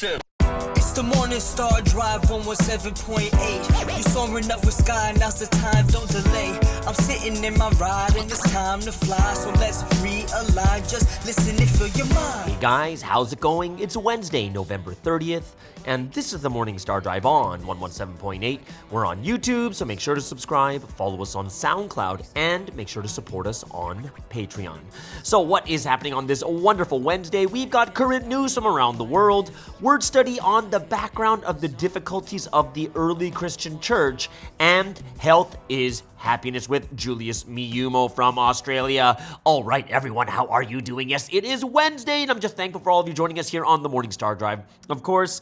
It's the Morning Star Drive 117.8. You soaring up with sky, now's the time, don't delay. I'm sitting in my ride and it's time to fly. So let's realign, just listen and fill your mind. Hey guys, how's it going? It's Wednesday, November 30th, and this is the Morning Star Drive on 117.8. We're on YouTube, so make sure to subscribe, follow us on SoundCloud, and make sure to support us on Patreon. So what is happening on this wonderful Wednesday? We've got current news from around the world, word study on the background of the difficulties of the early Christian church, and health is happiness with Julius Miyumo from Australia. All right, everyone, how are you doing? Yes, it is Wednesday, and I'm just thankful for all of you joining us here on the Morning Star Drive. Of course,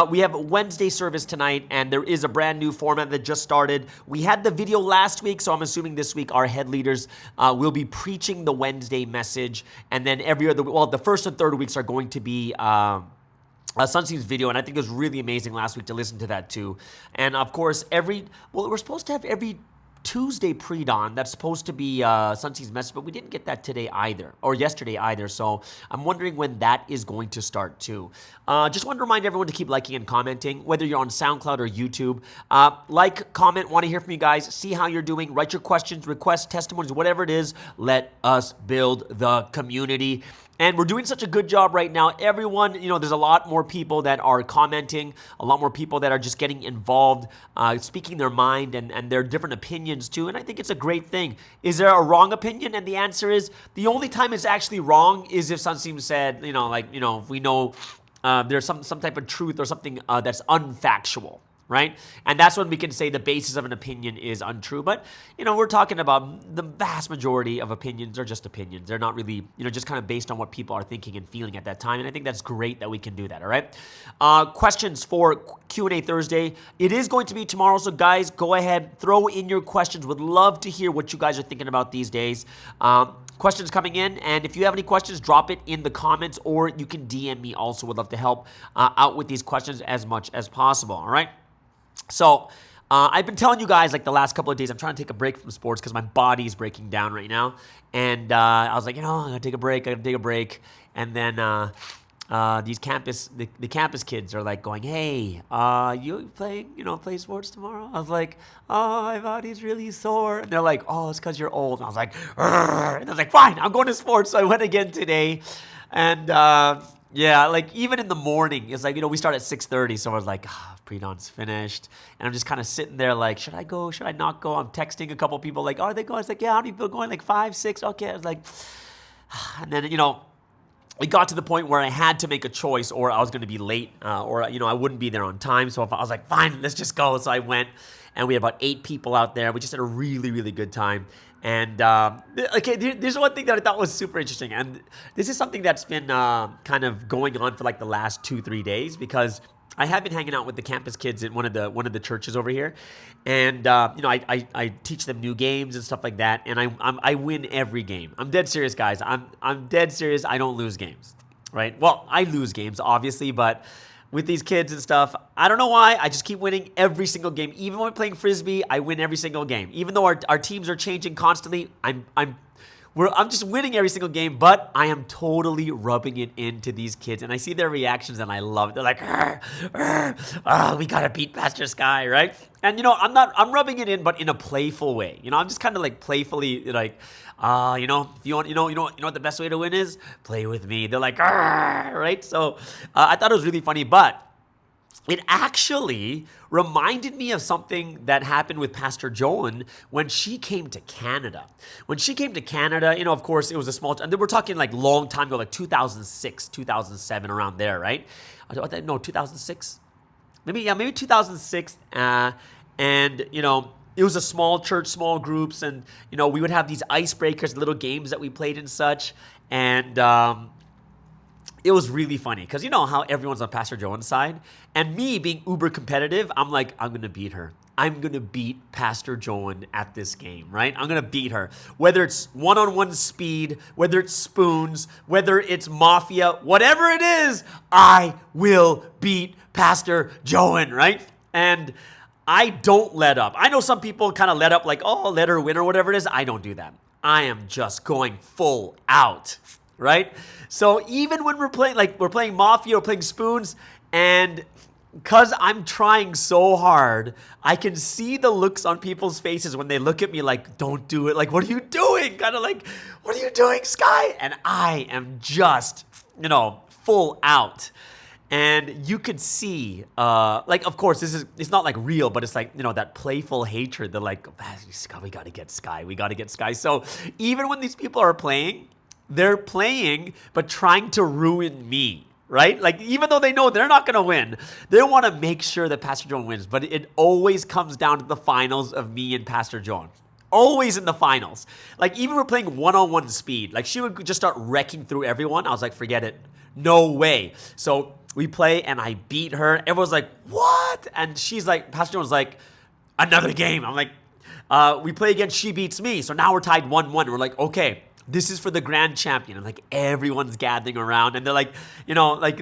we have a Wednesday service tonight, and there is a brand new format that just started. We had the video last week, so I'm assuming this week our head leaders will be preaching the Wednesday message, and then every other, well, the first and third weeks are going to be Sunseem's video, and I think it was really amazing last week to listen to that too. And of course, we're supposed to have every Tuesday pre-dawn. That's supposed to be Sunseem's message, but we didn't get that today either, or yesterday either. So I'm wondering when that is going to start too. Just want to remind everyone to keep liking and commenting, whether you're on SoundCloud or YouTube. Like, comment, want to hear from you guys, see how you're doing, write your questions, requests, testimonies, whatever it is. Let us build the community. And we're doing such a good job right now. Everyone, there's a lot more people that are commenting, a lot more people that are just getting involved, speaking their mind and their different opinions too. And I think it's a great thing. Is there a wrong opinion? And the answer is, the only time it's actually wrong is if Sunseem said, if we know there's some type of truth or something that's unfactual. Right? And that's when we can say the basis of an opinion is untrue. But, we're talking about the vast majority of opinions are just opinions. They're not really, just kind of based on what people are thinking and feeling at that time. And I think that's great that we can do that, all right? Questions for Q&A Thursday. It is going to be tomorrow, so guys, go ahead, throw in your questions. Would love to hear what you guys are thinking about these days. Questions coming in, and if you have any questions, drop it in the comments, or you can DM me also. Would love to help out with these questions as much as possible, all right? So, I've been telling you guys, like, the last couple of days, I'm trying to take a break from sports because my body's breaking down right now. And I was like, I'm going to take a break. And then the campus kids are like going, hey, you play sports tomorrow? I was like, oh, my body's really sore. And they're like, oh, it's because you're old. And I was like, "Arr." And I was like, fine, I'm going to sports. So I went again today. And yeah, like, even in the morning, it's like, we start at 6:30, so I was like, pre-dawn's finished, and I'm just kind of sitting there like, should I go, should I not go? I'm texting a couple people like, are they going? It's like, yeah, how many people are going? Like 5, 6, okay. I was like, and then, it got to the point where I had to make a choice, or I was going to be late, or, I wouldn't be there on time, so I was like, fine, let's just go. So I went, and we had about 8 people out there. We just had a really, really good time. And, okay, there's one thing that I thought was super interesting. And this is something that's been kind of going on for like the last 2-3 days, because I have been hanging out with the campus kids in one of the churches over here. And, I teach them new games and stuff like that. And I win every game. I'm dead serious, guys. I'm dead serious. I don't lose games, right? Well, I lose games, obviously, but with these kids and stuff, I don't know why, I just keep winning every single game. Even when we're playing Frisbee, I win every single game. Even though our teams are changing constantly, I'm just winning every single game, but I am totally rubbing it into these kids. And I see their reactions and I love it. They're like, we gotta beat Pastor Sky, right? And I'm rubbing it in, but in a playful way. I'm just kind of like playfully like, if you want, what the best way to win is? Play with me. They're like, right? So I thought it was really funny, but it actually reminded me of something that happened with Pastor Joan when she came to Canada. When she came to Canada, of course, it was a small, and we're talking like long time ago, like 2006, 2007, around there, right? No, 2006? Maybe 2006. And, it was a small church, small groups, and, we would have these icebreakers, little games that we played and such. And it was really funny because you know how everyone's on Pastor Joan's side, and me being uber competitive, I'm like, I'm going to beat her. I'm going to beat Pastor Joan at this game, right? I'm going to beat her. Whether it's one-on-one speed, whether it's spoons, whether it's mafia, whatever it is, I will beat Pastor Joan, right? And I don't let up. I know some people kind of let up like, oh, let her win or whatever it is. I don't do that. I am just going full out. right? So even when we're playing Mafia or playing Spoons, and because I'm trying so hard, I can see the looks on people's faces when they look at me like, don't do it. Like, what are you doing? Kind of like, what are you doing, Sky? And I am just, full out. And you could see, of course, it's not like real, but it's like, that playful hatred. They're like, Sky, we got to get Sky. We got to get Sky. So even when these people are playing, they're playing, but trying to ruin me. Right? Like, even though they know they're not going to win, they want to make sure that Pastor Joan wins. But it always comes down to the finals of me and Pastor Joan. Always in the finals. Like, even we're playing one-on-one speed. Like, she would just start wrecking through everyone. I was like, forget it. No way. So we play, and I beat her. Everyone's like, what? And she's like, Pastor Joan's like, another game. I'm like, we play again. She beats me. So now we're tied 1-1. We're like, okay. This is for the grand champion. And like everyone's gathering around and they're like,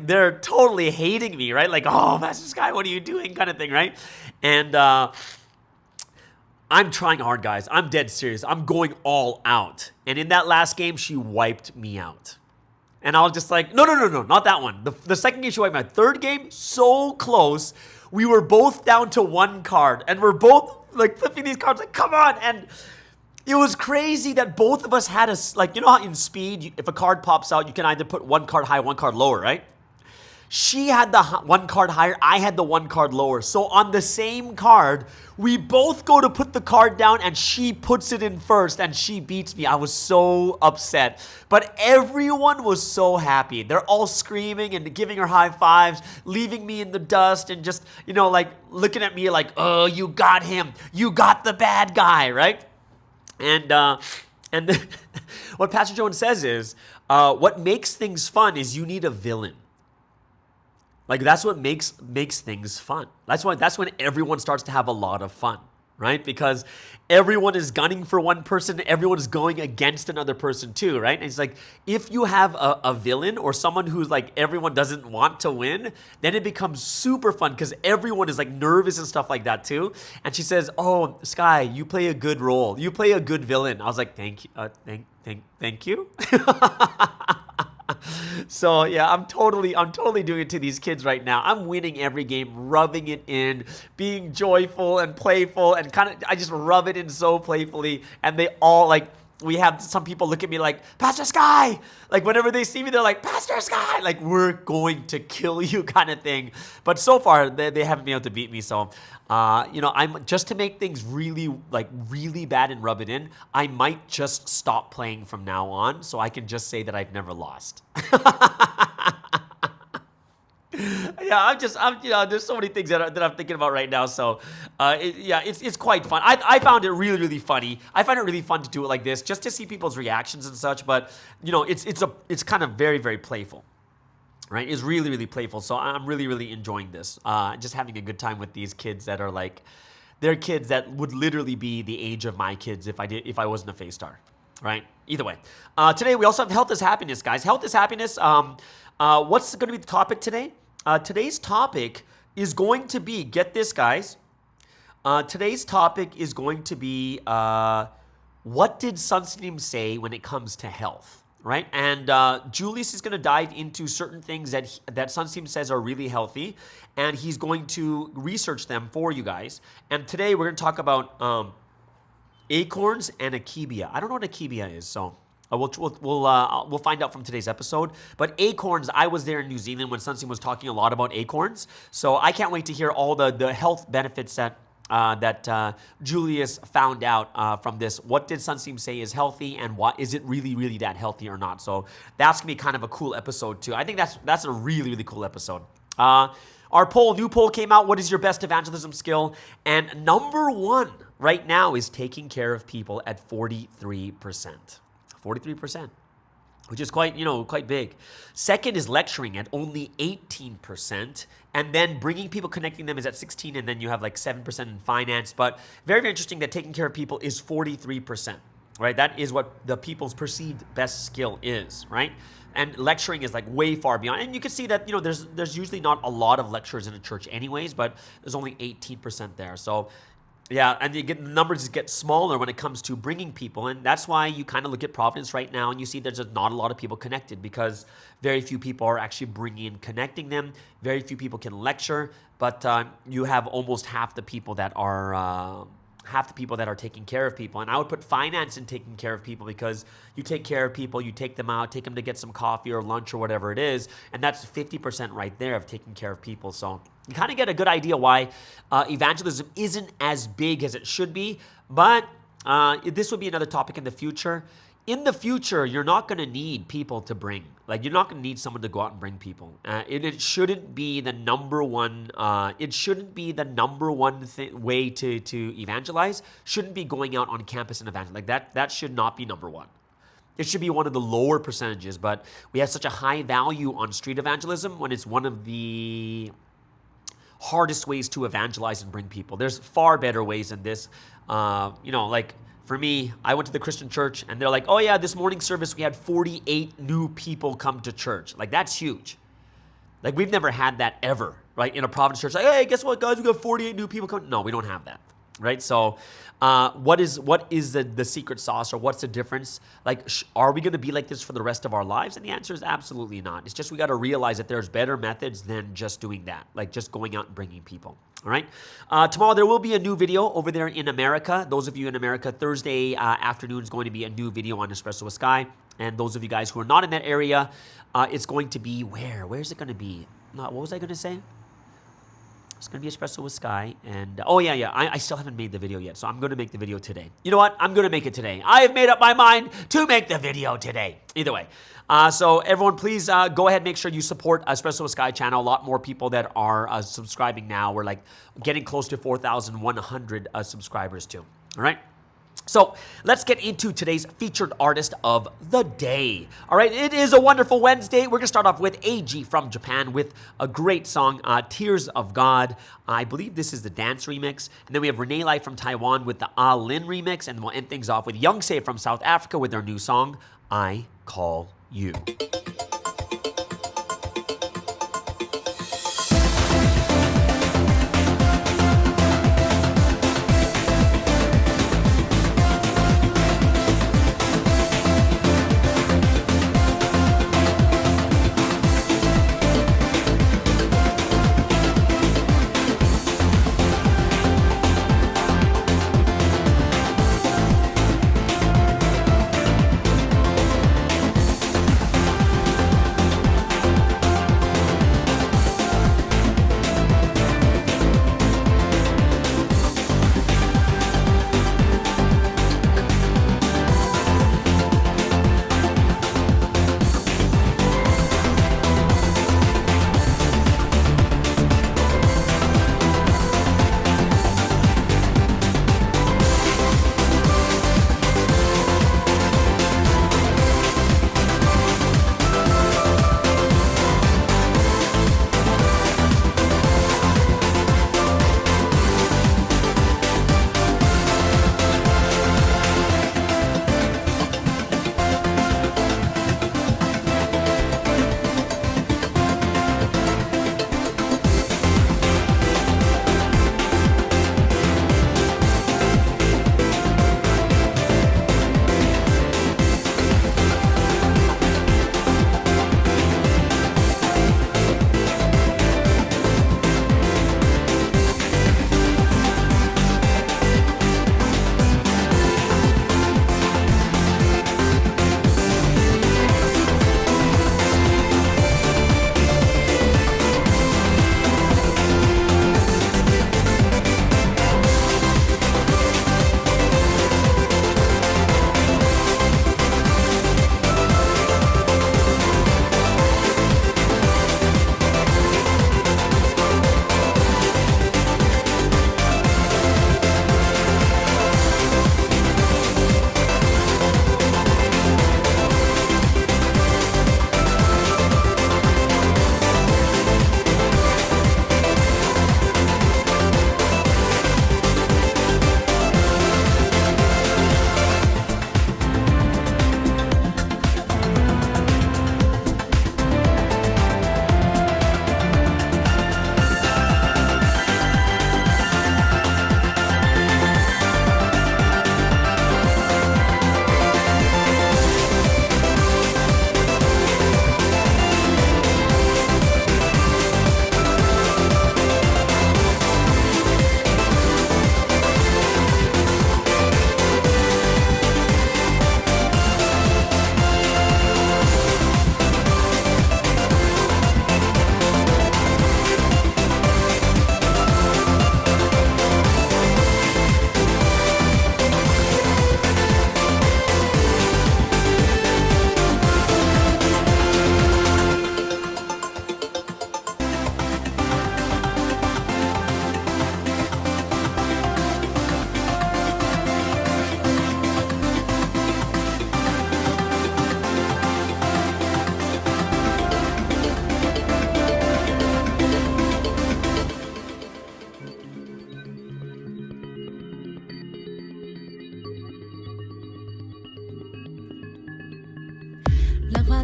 they're totally hating me, right? Like, oh, Master Sky, what are you doing? Kind of thing, right? And I'm trying hard, guys. I'm dead serious. I'm going all out. And in that last game, she wiped me out. And I was just like, no, not that one. The second game, she wiped me out. Third game, so close. We were both down to one card. And we're both like flipping these cards like, come on. And it was crazy that both of us had how in speed, if a card pops out, you can either put one card higher, one card lower, right? She had the one card higher, I had the one card lower. So on the same card, we both go to put the card down and she puts it in first and she beats me. I was so upset. But everyone was so happy. They're all screaming and giving her high fives, leaving me in the dust and just, looking at me like, oh, you got him. You got the bad guy, right? And what Pastor Joan says is, what makes things fun is you need a villain. Like that's what makes things fun. That's when everyone starts to have a lot of fun, right? Because everyone is gunning for one person, everyone is going against another person too, right? And it's like if you have a villain or someone who's like everyone doesn't want to win, then it becomes super fun because everyone is like nervous and stuff like that too. And she says, "Oh, Sky, you play a good role. You play a good villain." I was like, "Thank you, thank you." So yeah, I'm totally doing it to these kids right now. I'm winning every game, rubbing it in, being joyful and playful, and I just rub it in so playfully. And they all we have some people look at me like, Pastor Sky! Like whenever they see me, they're like, Pastor Sky! Like we're going to kill you kind of thing. But so far, they haven't been able to beat me. So, I'm just to make things really bad and rub it in, I might just stop playing from now on so I can just say that I've never lost. Yeah, there's so many things that I'm thinking about right now. So, it's quite fun. I found it really, really funny. I find it really fun to do it like this, just to see people's reactions and such. But it's kind of very, very playful, right? It's really, really playful. So I'm really, really enjoying this. Just having a good time with these kids that are they're kids that would literally be the age of my kids if I wasn't a Phase Star, right? Either way, today we also have health is happiness, guys. Health is happiness. What's going to be the topic today? Today's topic is going to be, get this, guys. Today's topic is going to be, what did Sunsteam say when it comes to health, right? And Julius is going to dive into certain things that Sunsteam says are really healthy, and he's going to research them for you guys. And today we're going to talk about acorns and akebia. I don't know what akebia is, so we'll find out from today's episode. But acorns, I was there in New Zealand when Sunsteam was talking a lot about acorns, so I can't wait to hear all the health benefits that Julius found out from this. What did Sunsteam say is healthy, and what is it really, really that healthy or not? So that's gonna be kind of a cool episode too. I think that's a really, really cool episode. Our new poll came out. What is your best evangelism skill? And number one right now is taking care of people at 43%. 43%, which is quite big. Second is lecturing at only 18%. And then bringing people, connecting them is at 16%. And then you have 7% in finance. But very, very interesting that taking care of people is 43%, right? That is what the people's perceived best skill is, right? And lecturing is way far beyond. And you can see that, there's usually not a lot of lecturers in a church anyways, but there's only 18% there. So Yeah, and the numbers just get smaller when it comes to bringing people, and that's why you kind of look at Providence right now and you see there's just not a lot of people connected because very few people are actually bringing and connecting them. Very few people can lecture, but you have almost half the people that are taking care of people. And I would put finance in taking care of people because you take care of people, you take them out, take them to get some coffee or lunch or whatever it is, and that's 50% right there of taking care of people. So you kind of get a good idea why evangelism isn't as big as it should be, but this would be another topic in the future. In the future, you're not going to need people to bring. Like, you're not going to need someone to go out and bring people. It shouldn't be the number one. It shouldn't be the number one way to evangelize. Shouldn't be going out on campus and evangelize. Like that should not be number one. It should be one of the lower percentages. But we have such a high value on street evangelism when it's one of the hardest ways to evangelize and bring people. There's far better ways than this. Like. For me, I went to the Christian church and they're like, oh yeah, this morning service, we had 48 new people come to church. Like, that's huge. Like, we've never had that ever, right? In a Providence church, like, hey, guess what, guys? We got 48 new people coming. No, we don't have that, right? So what is the secret sauce, or what's the difference? Like, are we going to be like this for the rest of our lives? And the answer is absolutely not. It's just we got to realize that there's better methods than just doing that, like just going out and bringing people. All right. Tomorrow there will be a new video over there in America. Those of you in America, Thursday afternoon is going to be a new video on Espresso with Sky. And those of you guys who are not in that area, it's going to be where? Where is it going to be? What was I going to say? It's going to be Espresso with Sky. And I still haven't made the video yet, so I'm going to make the video today. You know what? I'm going to make it today. I have made up my mind to make the video today. Either way. So everyone, please go ahead and make sure you support Espresso with Sky channel. A lot more people that are subscribing now. We're like getting close to 4,100 subscribers too. All right. So let's get into today's featured artist of the day. All right, it is a wonderful Wednesday. We're going to start off with AG from Japan with a great song, Tears of God. I believe this is the dance remix. And then we have Renee Lai from Taiwan with the Ah Lin remix. And we'll end things off with Youngse from South Africa with their new song, I Call You.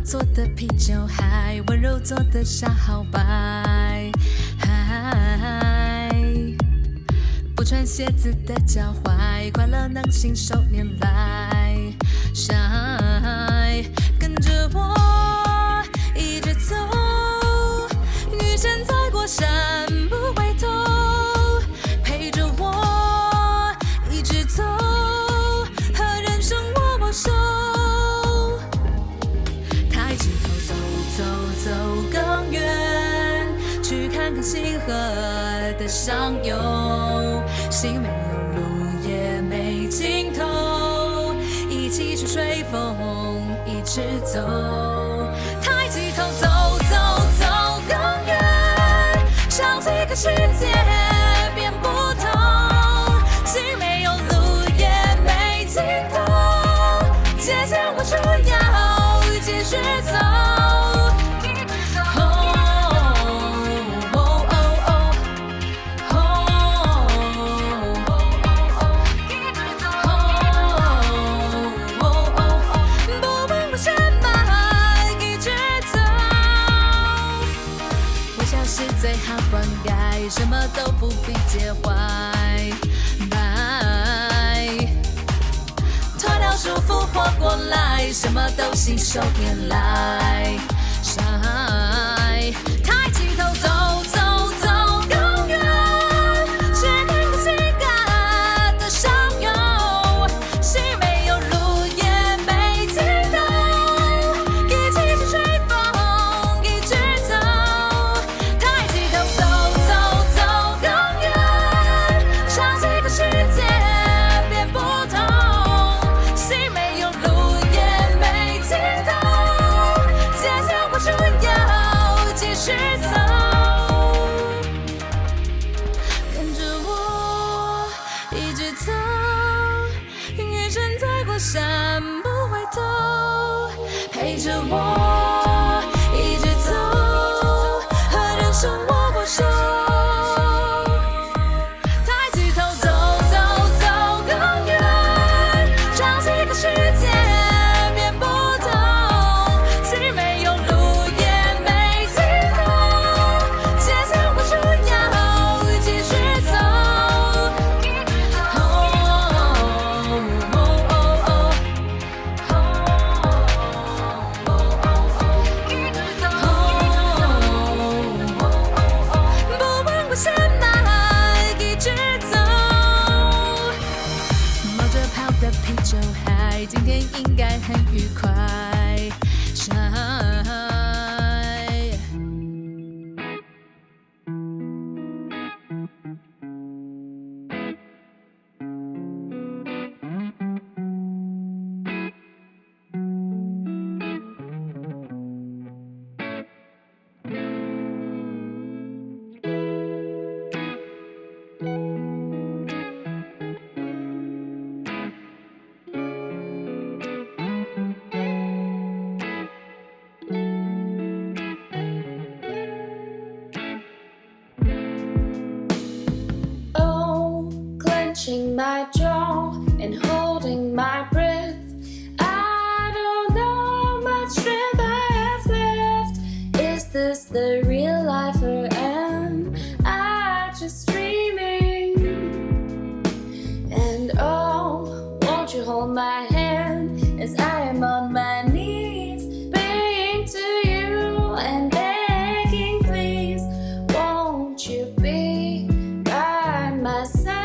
做的啤酒还温柔做的沙好白，不穿鞋子的脚踝，快乐能信手拈来。晒，跟着我一直走，遇见在过山不回头，陪着我一直走，和人生握握手。抬起头走走走更远，去看看星河的上游，心没有路也没尽头，一起去吹风一直走。抬起头走走走更远，让这个世界变不同，心没有路也没尽头，界限我就要继续走。最好灌溉，什么都不必介怀。脱掉束缚活过来，什么都信手拈来。晒，抬起头走走走更远，去看看性感的上游，心没有路也没尽头，一起去吹风一直走。山不回头，陪着我一直走，和人生握握手。抬起头走走走更远，让这个世界变不同，心没有路也没尽头，界限我就要继续走。啤酒嗨，今天应该很愉快。My jaw and holding my breath, I don't know how much strength I have left. Is this the real life or am I just dreaming? And oh, won't you hold my hand as I am on my knees, praying to you and begging please, won't you be by my side?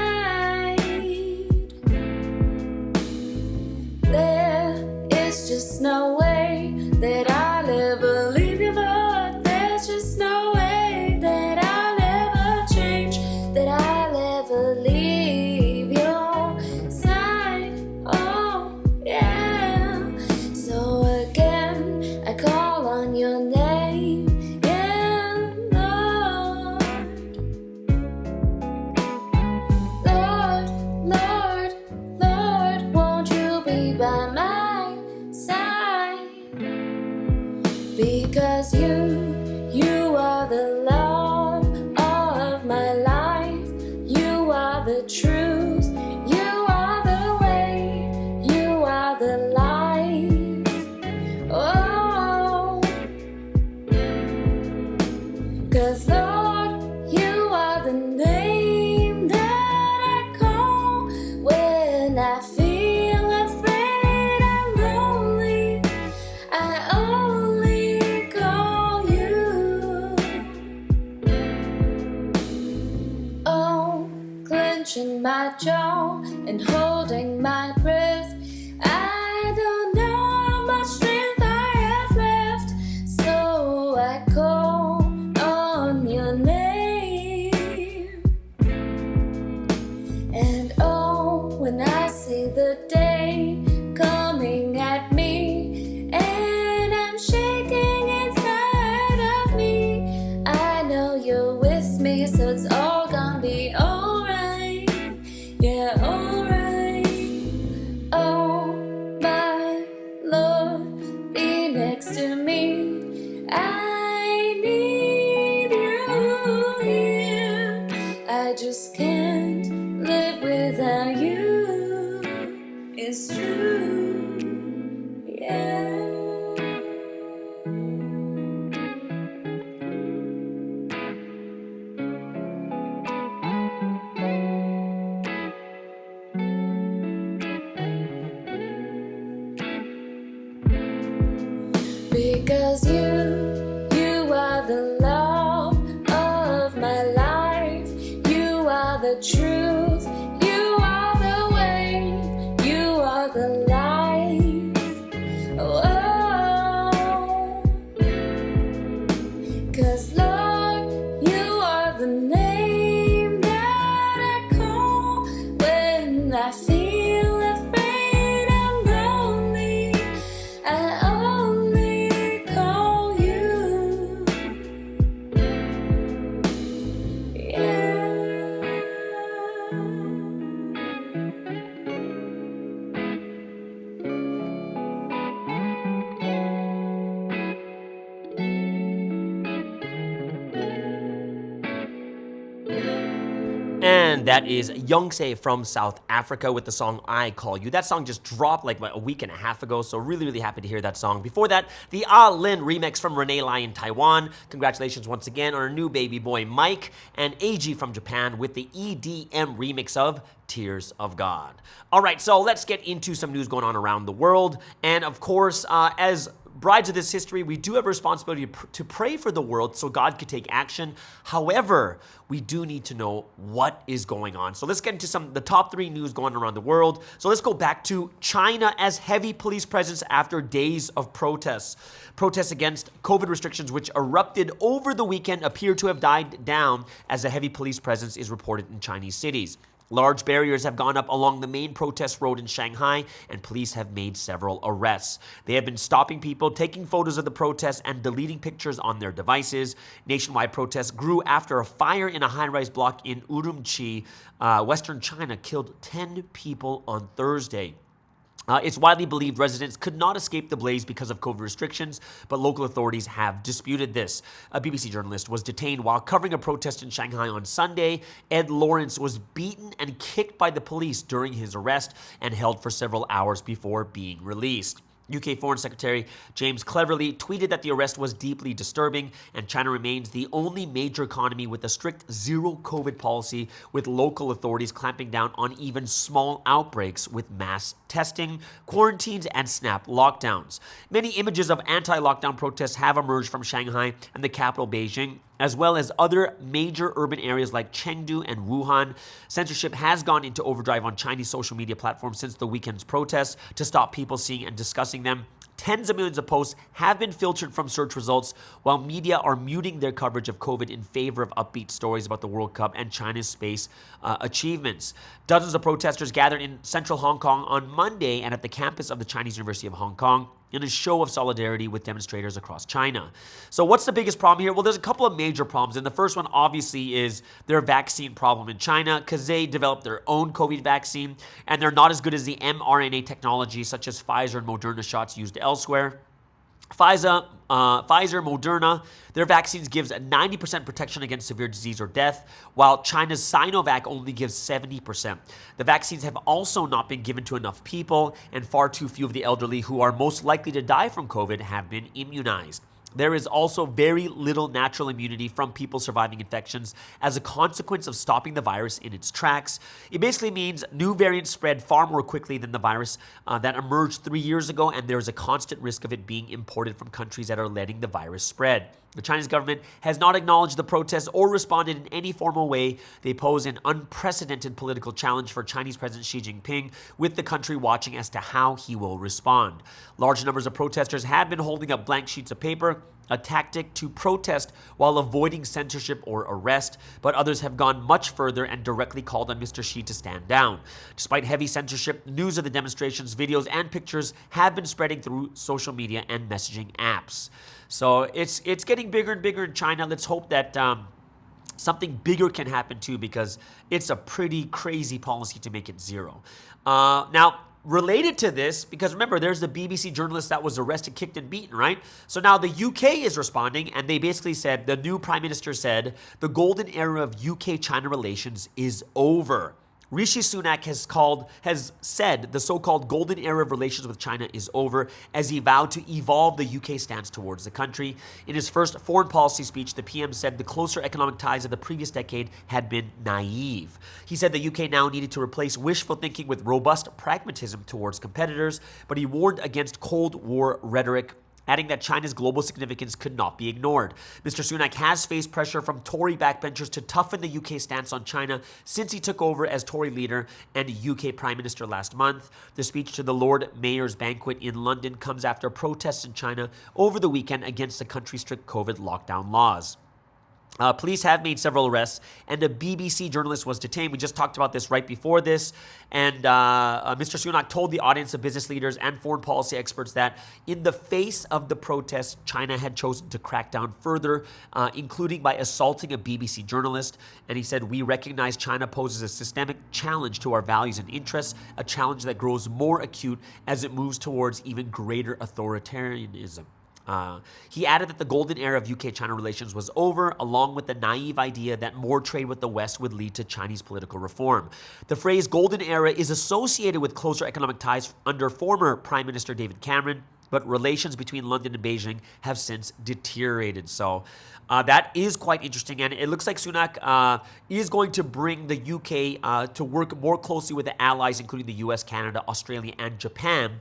touching my jaw and holding my breath. I don't know how much strength I have left, so I call on your name. And oh, when I see the day coming at me and I'm shaking inside of me, I know you're with me, so it's all gonna be alright. Yeah, alright. Oh my Lord, be next to me. I need you here. I just can't live without you. It's true, yeah. Because you are the love of my life. You are the truth. You are the way. You are the life. Oh, 'cause Lord, you are the name that I call when I feel afraid and lonely. I only call you. Yeah. And that is Youngse from South Africa with the song I Call You. That song just dropped like a week and a half ago, so really, really happy to hear that song. Before that, the Ah Lin remix from Renee Lai in Taiwan. Congratulations once again on our new baby boy Mike. And AG from Japan with the EDM remix of Tears of God. All right, so let's get into some news going on around the world. And of course, as brides of this history, we do have a responsibility to pray for the world so God could take action. However, we do need to know what is going on. So let's get into the top 3 news going around the world. So let's go back to China as heavy police presence after days of protests. Protests against COVID restrictions, which erupted over the weekend, appear to have died down as a heavy police presence is reported in Chinese cities. Large barriers have gone up along the main protest road in Shanghai, and police have made several arrests. They have been stopping people, taking photos of the protests, and deleting pictures on their devices. Nationwide protests grew after a fire in a high-rise block in Urumqi, Western China, killed 10 people on Thursday. It's widely believed residents could not escape the blaze because of COVID restrictions, but local authorities have disputed this. A BBC journalist was detained while covering a protest in Shanghai on Sunday. Ed Lawrence was beaten and kicked by the police during his arrest and held for several hours before being released. UK Foreign Secretary James Cleverly tweeted that the arrest was deeply disturbing, and China remains the only major economy with a strict zero COVID policy, with local authorities clamping down on even small outbreaks with mass testing, quarantines, and snap lockdowns. Many images of anti-lockdown protests have emerged from Shanghai and the capital Beijing, as well as other major urban areas like Chengdu and Wuhan. Censorship has gone into overdrive on Chinese social media platforms since the weekend's protests to stop people seeing and discussing them. Tens of millions of posts have been filtered from search results, while media are muting their coverage of COVID in favor of upbeat stories about the World Cup and China's space achievements. Dozens of protesters gathered in central Hong Kong on Monday and at the campus of the Chinese University of Hong Kong in a show of solidarity with demonstrators across China. So what's the biggest problem here? Well, there's a couple of major problems. And the first one, obviously, is their vaccine problem in China, because they developed their own COVID vaccine, and they're not as good as the mRNA technology, such as Pfizer and Moderna shots used elsewhere. Pfizer, Moderna, their vaccines gives a 90% protection against severe disease or death, while China's Sinovac only gives 70%. The vaccines have also not been given to enough people, and far too few of the elderly who are most likely to die from COVID have been immunized. There is also very little natural immunity from people surviving infections as a consequence of stopping the virus in its tracks. It basically means new variants spread far more quickly than the virus that emerged 3 years ago, and there is a constant risk of it being imported from countries that are letting the virus spread. The Chinese government has not acknowledged the protests or responded in any formal way. They pose an unprecedented political challenge for Chinese President Xi Jinping, with the country watching as to how he will respond. Large numbers of protesters have been holding up blank sheets of paper, a tactic to protest while avoiding censorship or arrest, but others have gone much further and directly called on Mr. Xi to stand down. Despite heavy censorship, news of the demonstrations, videos, and pictures have been spreading through social media and messaging apps. So it's getting bigger and bigger in China. Let's hope that something bigger can happen too, because it's a pretty crazy policy to make it zero. Now, related to this, because remember, there's the BBC journalist that was arrested, kicked, and beaten, right? So now the UK is responding, and they basically said, the new Prime Minister said, the golden era of UK-China relations is over. Rishi Sunak has said the so-called golden era of relations with China is over, as he vowed to evolve the UK stance towards the country. In his first foreign policy speech, the PM said the closer economic ties of the previous decade had been naive. He said the UK now needed to replace wishful thinking with robust pragmatism towards competitors, but he warned against Cold War rhetoric, adding that China's global significance could not be ignored. Mr. Sunak has faced pressure from Tory backbenchers to toughen the UK stance on China since he took over as Tory leader and UK Prime Minister last month. The speech to the Lord Mayor's banquet in London comes after protests in China over the weekend against the country's strict COVID lockdown laws. Police have made several arrests, and a BBC journalist was detained. We just talked about this right before this, and Mr. Sunak told the audience of business leaders and foreign policy experts that in the face of the protests, China had chosen to crack down further, including by assaulting a BBC journalist. And he said, "We recognize China poses a systemic challenge to our values and interests, a challenge that grows more acute as it moves towards even greater authoritarianism." He added that the golden era of UK-China relations was over, along with the naive idea that more trade with the West would lead to Chinese political reform. The phrase golden era is associated with closer economic ties under former Prime Minister David Cameron, but relations between London and Beijing have since deteriorated. So that is quite interesting, and it looks like Sunak is going to bring the UK to work more closely with the allies, including the US, Canada, Australia, and Japan,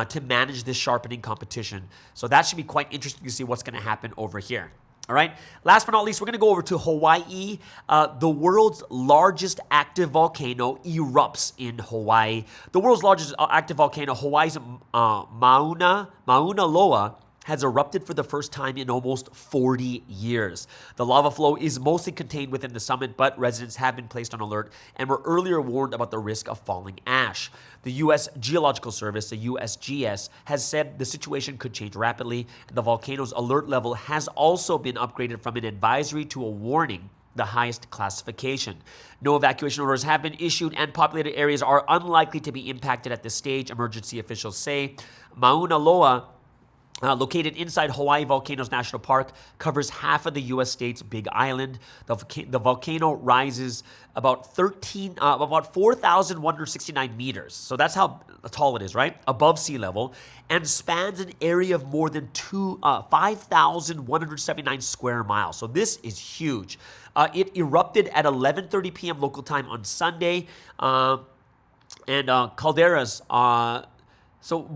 to manage this sharpening competition. So that should be quite interesting to see what's going to happen over here. All right. Last but not least, we're going to go over to Hawaii. The world's largest active volcano erupts in Hawaii. The world's largest active volcano, Hawaii's Mauna Loa, has erupted for the first time in almost 40 years. The lava flow is mostly contained within the summit, but residents have been placed on alert and were earlier warned about the risk of falling ash. The U.S. Geological Service, the USGS, has said the situation could change rapidly. The volcano's alert level has also been upgraded from an advisory to a warning, the highest classification. No evacuation orders have been issued, and populated areas are unlikely to be impacted at this stage, emergency officials say. Mauna Loa, located inside Hawaii Volcanoes National Park, covers half of the U.S. state's Big Island. The volcano rises about 4,169 meters. So that's how tall it is, right? Above sea level, and spans an area of more than 5,179 square miles. So this is huge. It erupted at 11:30 p.m. local time on Sunday, and calderas. So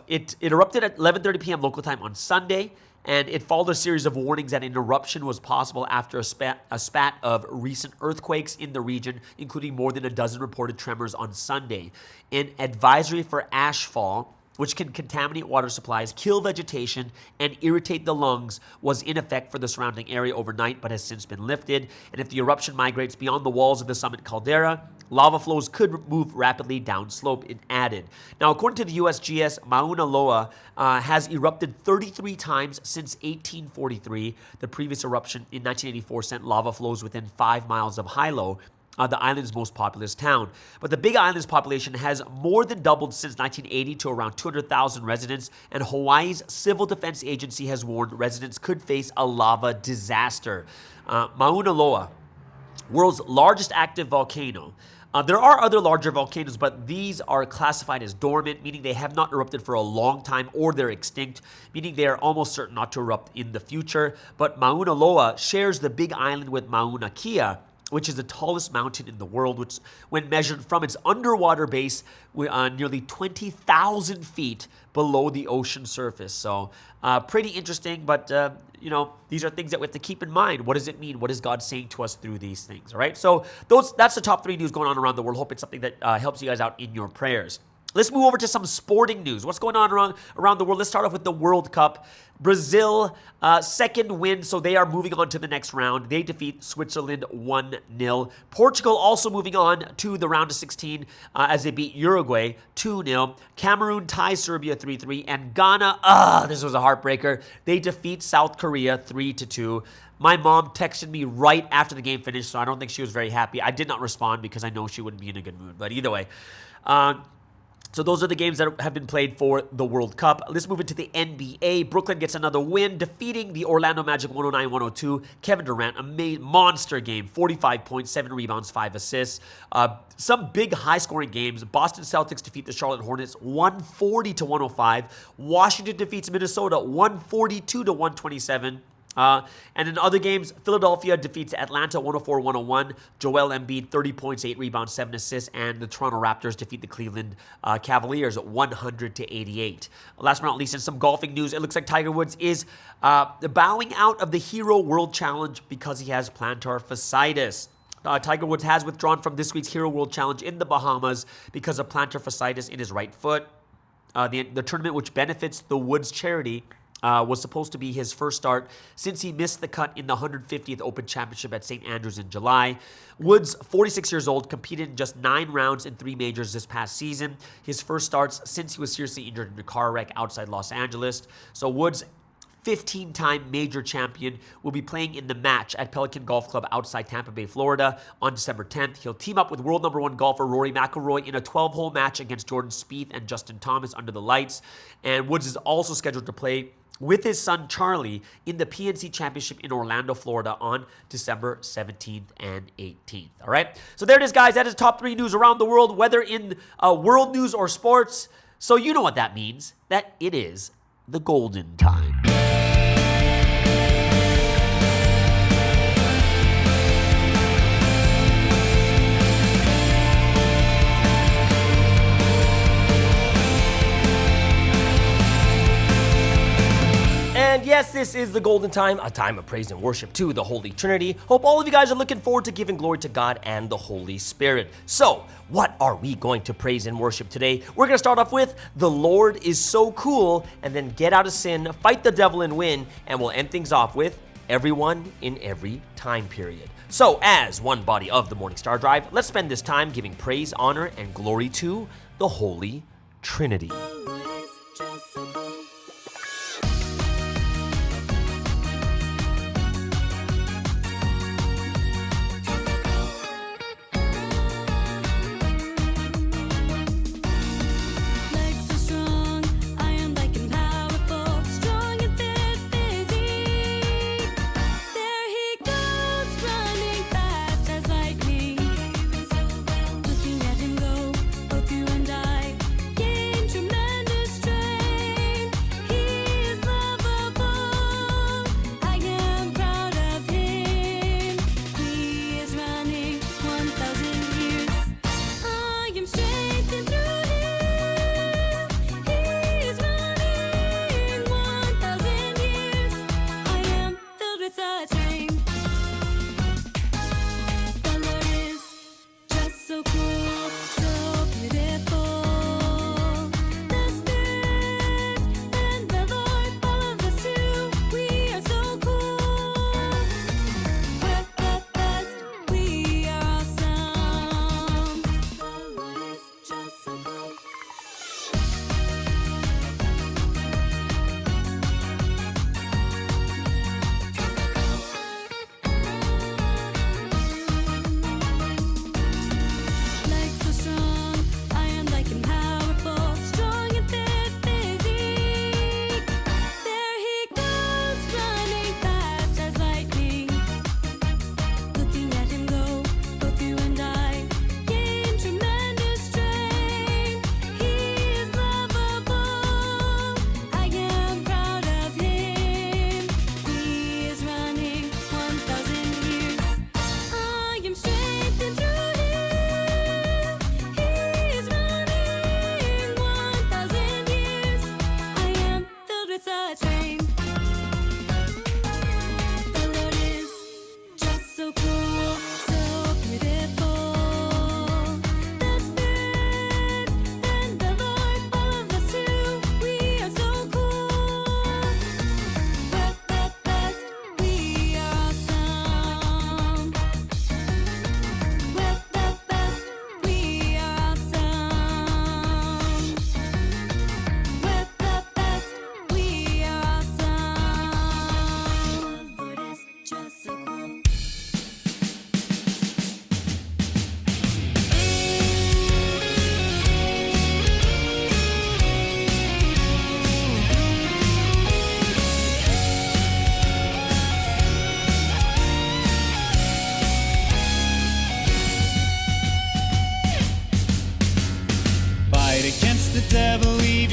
it erupted at 11:30 p.m. local time on Sunday, and it followed a series of warnings that an eruption was possible after a spat of recent earthquakes in the region, including more than a dozen reported tremors on Sunday. An advisory for ashfall, which can contaminate water supplies, kill vegetation, and irritate the lungs, was in effect for the surrounding area overnight, but has since been lifted. And if the eruption migrates beyond the walls of the summit caldera, lava flows could move rapidly downslope, it added. Now, according to the USGS, Mauna Loa has erupted 33 times since 1843. The previous eruption in 1984 sent lava flows within 5 miles of Hilo, the island's most populous town. But the Big Island's population has more than doubled since 1980 to around 200,000 residents, and Hawaii's Civil Defense Agency has warned residents could face a lava disaster. Mauna Loa, world's largest active volcano, There are other larger volcanoes, but these are classified as dormant, meaning they have not erupted for a long time, or they're extinct, meaning they are almost certain not to erupt in the future. But Mauna Loa shares the big island with Mauna Kea, which is the tallest mountain in the world, which, when measured from its underwater base, nearly 20,000 feet below the ocean surface. So pretty interesting, but these are things that we have to keep in mind. What does it mean? What is God saying to us through these things? All right, so that's the top 3 news going on around the world. Hope it's something that helps you guys out in your prayers. Let's move over to some sporting news. What's going on around the world? Let's start off with the World Cup. Brazil, second win, so they are moving on to the next round. They defeat Switzerland 1-0. Portugal also moving on to the round of 16 as they beat Uruguay 2-0. Cameroon ties Serbia 3-3. And Ghana, this was a heartbreaker. They defeat South Korea 3-2. My mom texted me right after the game finished, so I don't think she was very happy. I did not respond because I know she wouldn't be in a good mood. But either way, so those are the games that have been played for the World Cup. Let's move into the NBA. Brooklyn gets another win, defeating the Orlando Magic 109-102. Kevin Durant, a monster game, 45 points, 7 rebounds, 5 assists. Some big high-scoring games. Boston Celtics defeat the Charlotte Hornets 140-105. Washington defeats Minnesota 142-127. And in other games, Philadelphia defeats Atlanta 104-101. Joel Embiid, 30 points, 8 rebounds, 7 assists. And the Toronto Raptors defeat the Cleveland Cavaliers 100-88. Last but not least, in some golfing news, it looks like Tiger Woods is bowing out of the Hero World Challenge because he has plantar fasciitis. Tiger Woods has withdrawn from this week's Hero World Challenge in the Bahamas because of plantar fasciitis in his right foot. The tournament, which benefits the Woods charity, was supposed to be his first start since he missed the cut in the 150th Open Championship at St. Andrews in July. Woods, 46 years old, competed in just 9 rounds in 3 majors this past season. His first starts since he was seriously injured in a car wreck outside Los Angeles. So Woods, 15-time major champion, will be playing in the match at Pelican Golf Club outside Tampa Bay, Florida on December 10th. He'll team up with world number 1 golfer Rory McIlroy in a 12-hole match against Jordan Spieth and Justin Thomas under the lights. And Woods is also scheduled to play with his son Charlie in the PNC Championship in Orlando, Florida on December 17th and 18th. All right, so there it is, guys. That is top 3 news around the world, whether in world news or sports. So you know what that means, that it is the golden time. And yes, this is the golden time, a time of praise and worship to the Holy Trinity. Hope all of you guys are looking forward to giving glory to God and the Holy Spirit. So, what are we going to praise and worship today? We're going to start off with "The Lord is So Cool," and then "Get Out of Sin, Fight the Devil and Win," and we'll end things off with "Everyone in Every Time Period." So, as one body of the Morning Star Drive, let's spend this time giving praise, honor, and glory to the Holy Trinity. Looking at him go, both you and I gain tremendous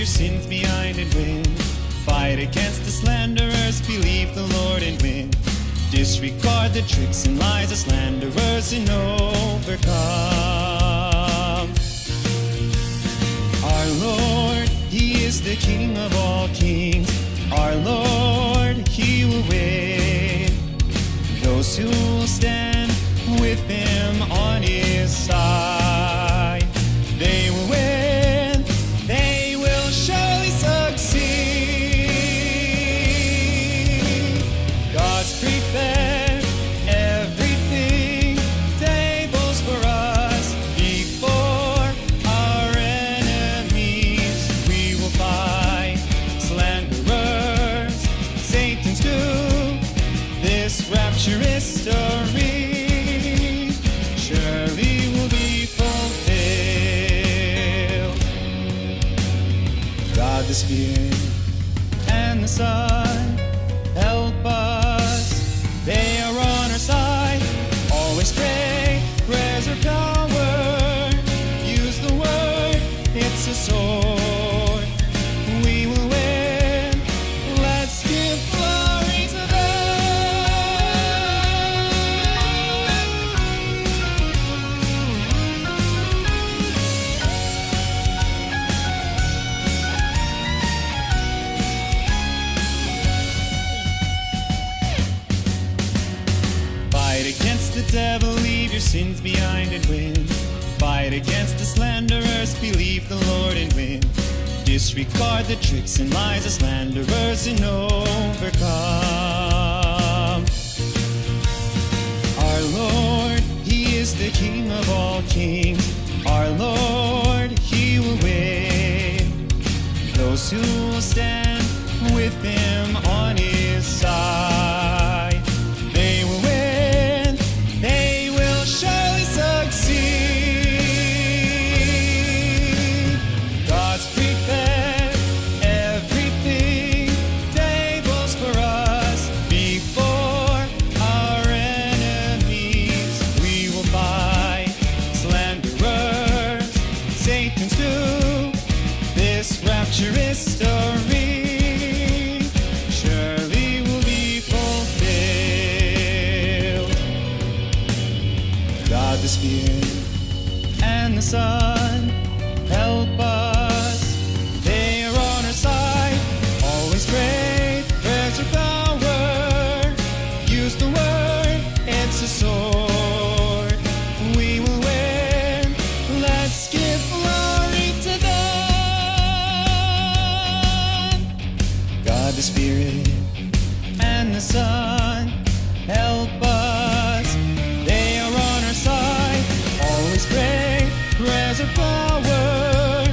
your sins behind and win. Fight against the slanderers, believe the Lord and win. Disregard the tricks and lies of slanderers and overcome. Our Lord, He is the King of all kings. Our Lord, He will win. Those who will stand with Him on His side, they will win. They will surely succeed. God's prepared everything, tables for us before our enemies. We will fight slanderers, Satan's doom. This rapturous story surely will be fulfilled. God the Spirit and the Son help us. They are on our side. Always pray, prayers are power. Use the word, it's a sword. We will win. Let's give glory to them. Fight against the devil, leave your sins behind and win. Fight against the slanderers, believe the Lord and win. Disregard the tricks and lies of slanderers and overcome. Our Lord, He is the King of all kings. Our Lord, He will win. Those who will stand with Him on His side, they will win. They will surely succeed. God's prepared everything, tables for us before our enemies. We will fight slanderers, Satan's doom. This rapturous story surely will be fulfilled. God the Spirit and the Son help us. They are on our side. Always pray, prayers are power. Use the word, it's a sword. We will win. Let's give glory to them. God the Spirit and the Son help us. They are on our side. Always pray, prayers are power.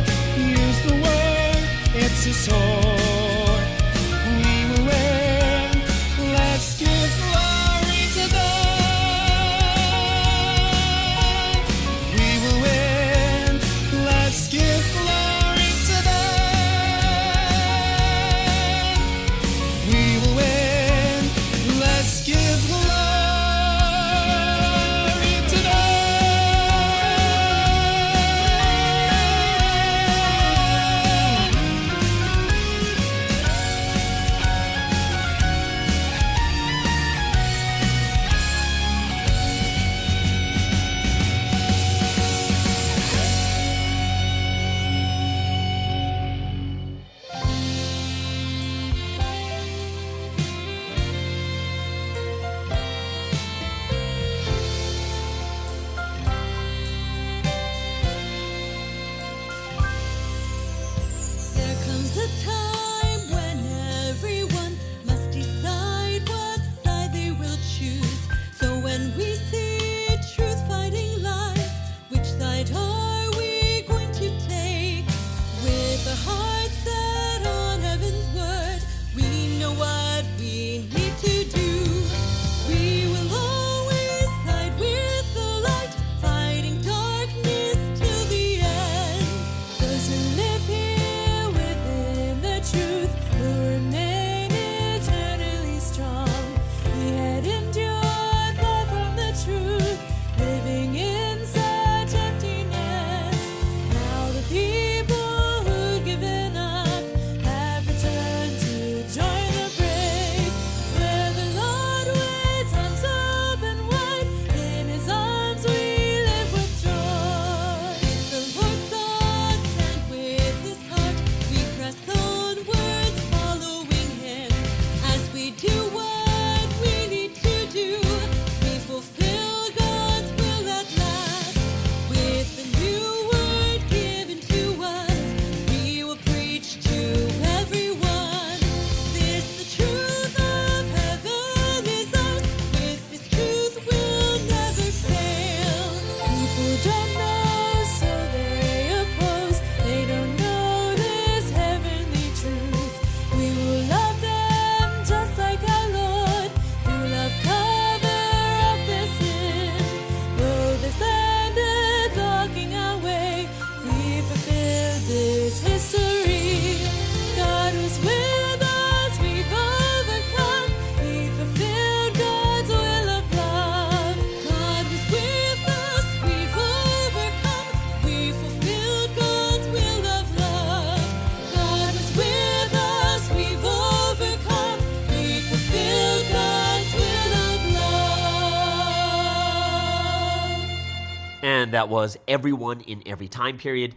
And that was everyone in every time period.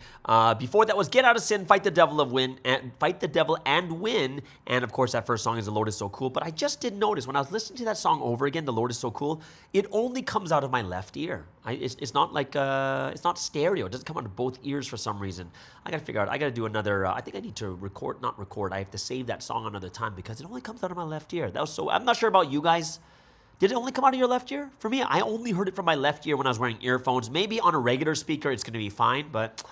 Before that was Get Out of Sin, Fight the Devil and Win. And of course, that first song is The Lord Is So Cool. But I just did notice when I was listening to that song over again, The Lord Is So Cool, it only comes out of my left ear. It's not like, it's not stereo. It doesn't come out of both ears for some reason. I got to figure out, I got to do another, I think I need to not record. I have to save that song another time because it only comes out of my left ear. I'm not sure about you guys. Did it only come out of your left ear? For me, I only heard it from my left ear when I was wearing earphones. Maybe on a regular speaker, it's going to be fine, but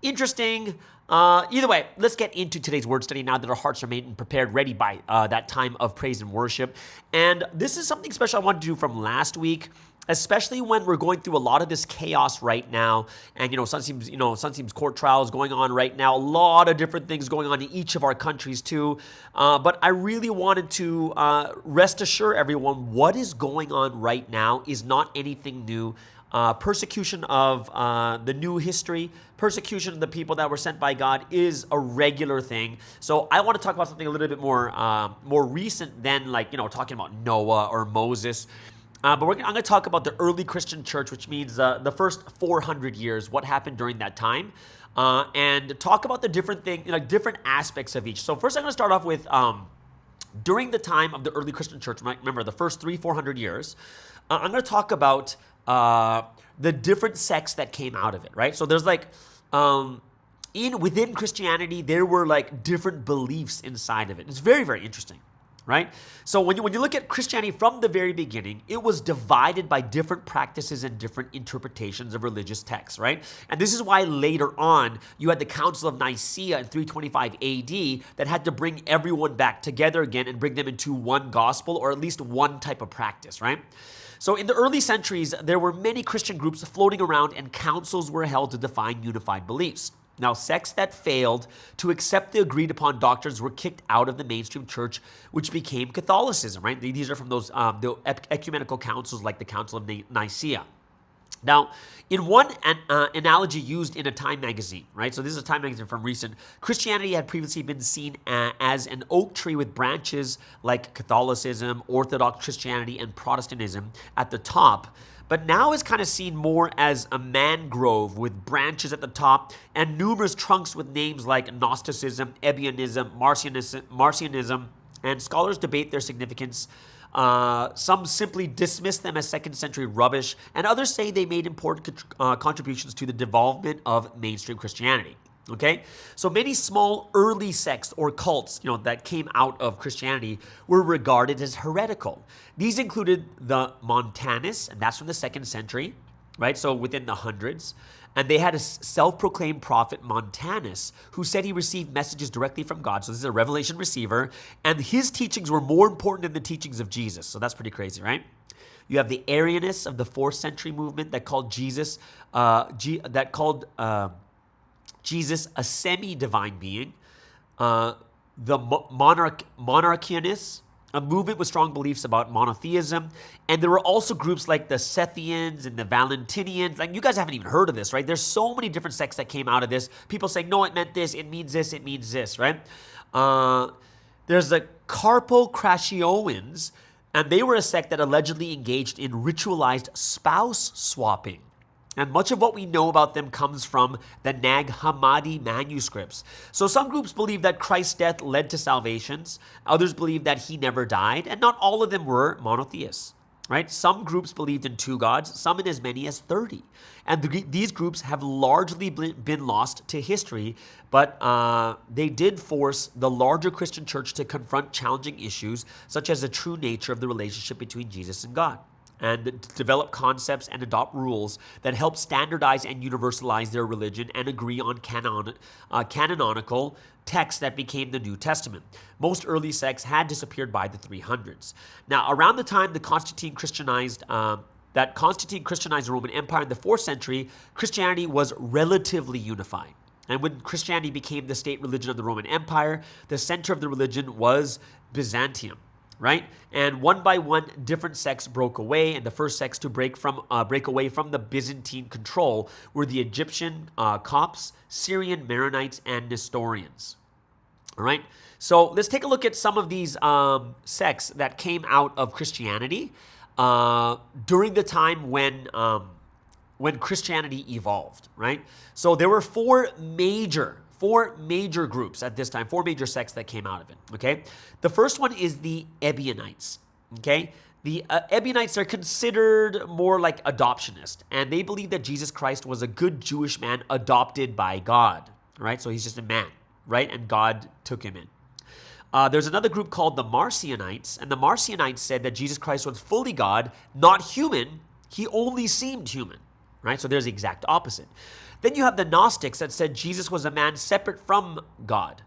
interesting. Either way, let's get into today's word study now that our hearts are made and prepared, ready by that time of praise and worship. And this is something special I wanted to do from last week, especially when we're going through a lot of this chaos right now. And, Sunseem's court trial is going on right now. A lot of different things going on in each of our countries too. But I really wanted to rest assure everyone what is going on right now is not anything new. Persecution of the new history, persecution of the people that were sent by God is a regular thing. So I want to talk about something a little bit more recent than talking about Noah or Moses. But I'm going to talk about the early Christian church, which means the first 400 years, what happened during that time, and talk about the different different aspects of each. So first I'm going to start off with during the time of the early Christian church, remember the first 400 years, I'm going to talk about the different sects that came out of it, right? So there's within Christianity, there were different beliefs inside of it. It's very, very interesting. Right? So when you look at Christianity from the very beginning, it was divided by different practices and different interpretations of religious texts, right? And this is why later on you had the Council of Nicaea in 325 AD that had to bring everyone back together again and bring them into one gospel or at least one type of practice, right? So in the early centuries, there were many Christian groups floating around and councils were held to define unified beliefs. Now, sects that failed to accept the agreed upon doctrines were kicked out of the mainstream church, which became Catholicism, right? These are from those the ecumenical councils like the Council of Nicaea. Now, in one analogy used in a Time magazine, right? So this is a Time magazine from recent. Christianity had previously been seen as an oak tree with branches like Catholicism, Orthodox Christianity, and Protestantism at the top. But now is kind of seen more as a mangrove with branches at the top and numerous trunks with names like Gnosticism, Ebionism, Marcionism, and scholars debate their significance. Some simply dismiss them as second century rubbish, and others say they made important contributions to the development of mainstream Christianity. Okay, so many small early sects or cults, that came out of Christianity were regarded as heretical. These included the Montanists, and that's from the 2nd century, right? So within the hundreds. And they had a self-proclaimed prophet, Montanus, who said he received messages directly from God. So this is a revelation receiver. And his teachings were more important than the teachings of Jesus. So that's pretty crazy, right? You have the Arianists of the 4th century movement that called Jesus, Jesus a semi-divine being. The Monarchianists, a movement with strong beliefs about monotheism. And there were also groups like the Sethians and the Valentinians. You guys haven't even heard of this, right? There's so many different sects that came out of this. People saying, no, it meant this, it means this, right? There's the Carpocratioans, and they were a sect that allegedly engaged in ritualized spouse swapping. And much of what we know about them comes from the Nag Hammadi manuscripts. So some groups believe that Christ's death led to salvations. Others believe that he never died. And not all of them were monotheists, right? Some groups believed in 2 gods, some in as many as 30. And these groups have largely been lost to history, but they did force the larger Christian church to confront challenging issues, such as the true nature of the relationship between Jesus and God, and develop concepts and adopt rules that help standardize and universalize their religion and agree on canonical texts that became the New Testament. Most early sects had disappeared by the 300s. Now, around the time Constantine Christianized the Roman Empire in the 4th century, Christianity was relatively unified. And when Christianity became the state religion of the Roman Empire, the center of the religion was Byzantium. Right? And one by one, different sects broke away, and the first sects to break away from the Byzantine control were the Egyptian Copts, Syrian Maronites, and Nestorians. All right? So let's take a look at some of these sects that came out of Christianity during the time when when Christianity evolved, right? So there were four major groups at this time, four major sects that came out of it, okay? The first one is the Ebionites, okay? The Ebionites are considered more like adoptionist, and they believe that Jesus Christ was a good Jewish man adopted by God, right? So he's just a man, right? And God took him in. There's another group called the Marcionites, and the Marcionites said that Jesus Christ was fully God, not human. He only seemed human, right? So there's the exact opposite. Then you have the Gnostics that said Jesus was a man separate from God,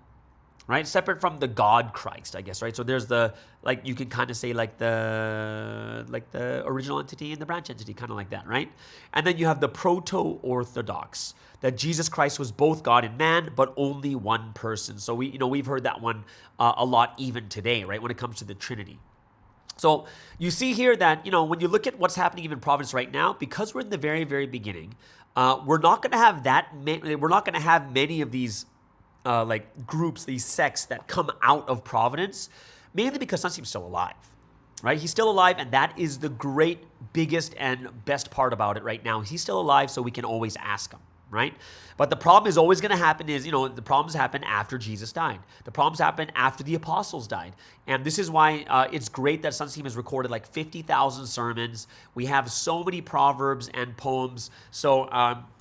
right? Separate from the God Christ, I guess, right? So there's the, like, you can kind of say like the original entity and the branch entity, kind of like that, right? And then you have the Proto-Orthodox, that Jesus Christ was both God and man, but only one person. So we've heard that one a lot even today, right? When it comes to the Trinity. So you see here that, when you look at what's happening even in Providence right now, because we're in the very, very beginning, we're not going to have many of these groups, these sects that come out of Providence, mainly because Sunseem's still alive, right? He's still alive, and that is the great, biggest, and best part about it right now. He's still alive, so we can always ask him, right? But the problem is always going to happen is, the problems happen after Jesus died. The problems happen after the apostles died. And this is why it's great that Sunseem has recorded like 50,000 sermons. We have so many proverbs and poems. So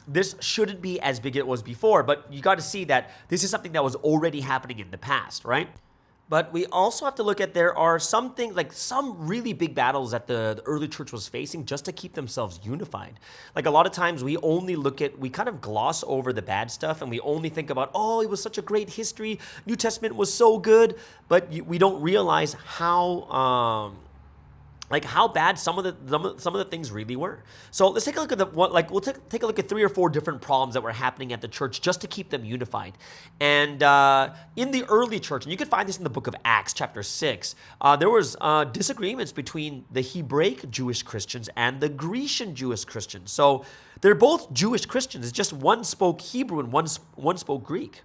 this shouldn't be as big as it was before, but you got to see that this is something that was already happening in the past, right? But we also have to look at there are some things, like some really big battles that the early church was facing just to keep themselves unified. Like a lot of times we kind of gloss over the bad stuff and we only think about, oh, it was such a great history. New Testament was so good, but we don't realize how bad some of the things really were. So let's take a look at take a look at 3 or 4 different problems that were happening at the church just to keep them unified. And in the early church, and you can find this in the book of Acts, chapter 6, there was disagreements between the Hebraic Jewish Christians and the Grecian Jewish Christians. So they're both Jewish Christians. It's just one spoke Hebrew and one spoke Greek,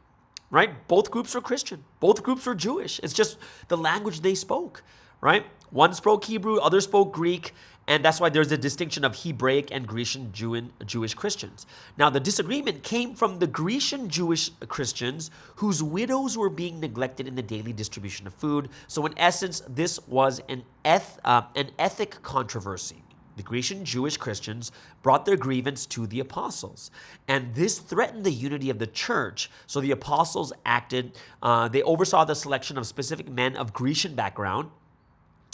right? Both groups were Christian. Both groups were Jewish. It's just the language they spoke, right? One spoke Hebrew, other spoke Greek, and that's why there's a distinction of Hebraic and Grecian Jewish Christians. Now, the disagreement came from the Grecian Jewish Christians whose widows were being neglected in the daily distribution of food. So in essence, this was an ethic controversy. The Grecian Jewish Christians brought their grievance to the apostles, and this threatened the unity of the church. So the apostles acted, they oversaw the selection of specific men of Grecian background,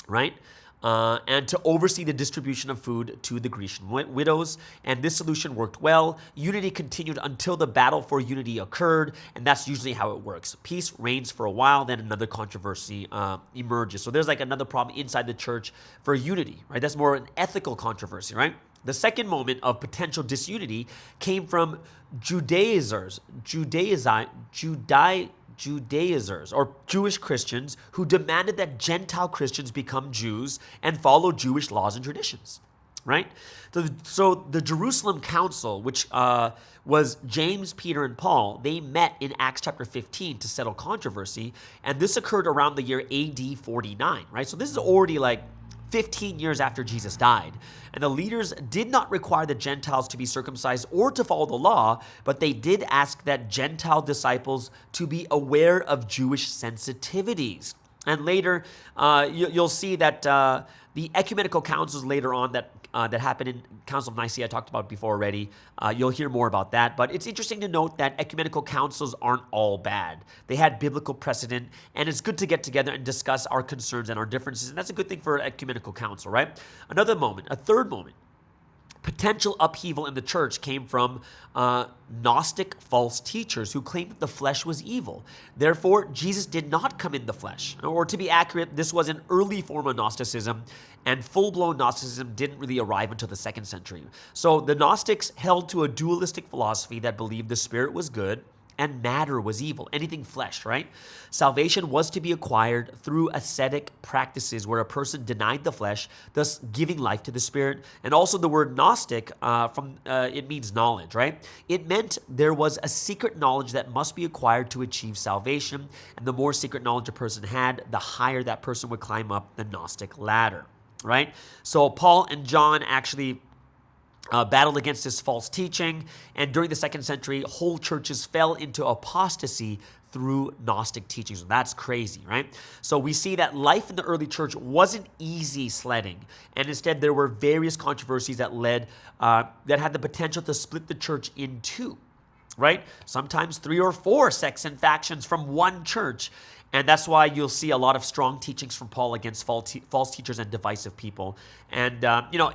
right? And to oversee the distribution of food to the Grecian widows. And this solution worked well. Unity continued until the battle for unity occurred. And that's usually how it works. Peace reigns for a while, then another controversy emerges. So there's like another problem inside the church for unity, right? That's more an ethical controversy, right? The second moment of potential disunity came from Judaizers or Jewish Christians who demanded that Gentile Christians become Jews and follow Jewish laws and traditions, right? So the Jerusalem Council, which was James, Peter, and Paul, they met in Acts chapter 15 to settle controversy, and this occurred around the year AD 49, right? So this is already like 15 years after Jesus died. And the leaders did not require the Gentiles to be circumcised or to follow the law, but they did ask that Gentile disciples to be aware of Jewish sensitivities. And later, you'll see that the ecumenical councils later on that happened in Council of Nicaea, I talked about before already. You'll hear more about that. But it's interesting to note that ecumenical councils aren't all bad. They had biblical precedent, and it's good to get together and discuss our concerns and our differences. And that's a good thing for an ecumenical council, right? Another moment, a third moment. Potential upheaval in the church came from Gnostic false teachers who claimed that the flesh was evil. Therefore, Jesus did not come in the flesh. Or to be accurate, this was an early form of Gnosticism, and full-blown Gnosticism didn't really arrive until the 2nd century. So the Gnostics held to a dualistic philosophy that believed the spirit was good and matter was evil, anything flesh, right? Salvation was to be acquired through ascetic practices where a person denied the flesh, thus giving life to the spirit. And also the word Gnostic, it means knowledge, right? It meant there was a secret knowledge that must be acquired to achieve salvation. And the more secret knowledge a person had, the higher that person would climb up the Gnostic ladder, right? So Paul and John actually battled against this false teaching. And during the 2nd century, whole churches fell into apostasy through Gnostic teachings. That's crazy, right? So we see that life in the early church wasn't easy sledding, and instead there were various controversies that that had the potential to split the church in two, right? Sometimes 3 or 4 sects and factions from one church. And that's why you'll see a lot of strong teachings from Paul against false teachers and divisive people. And,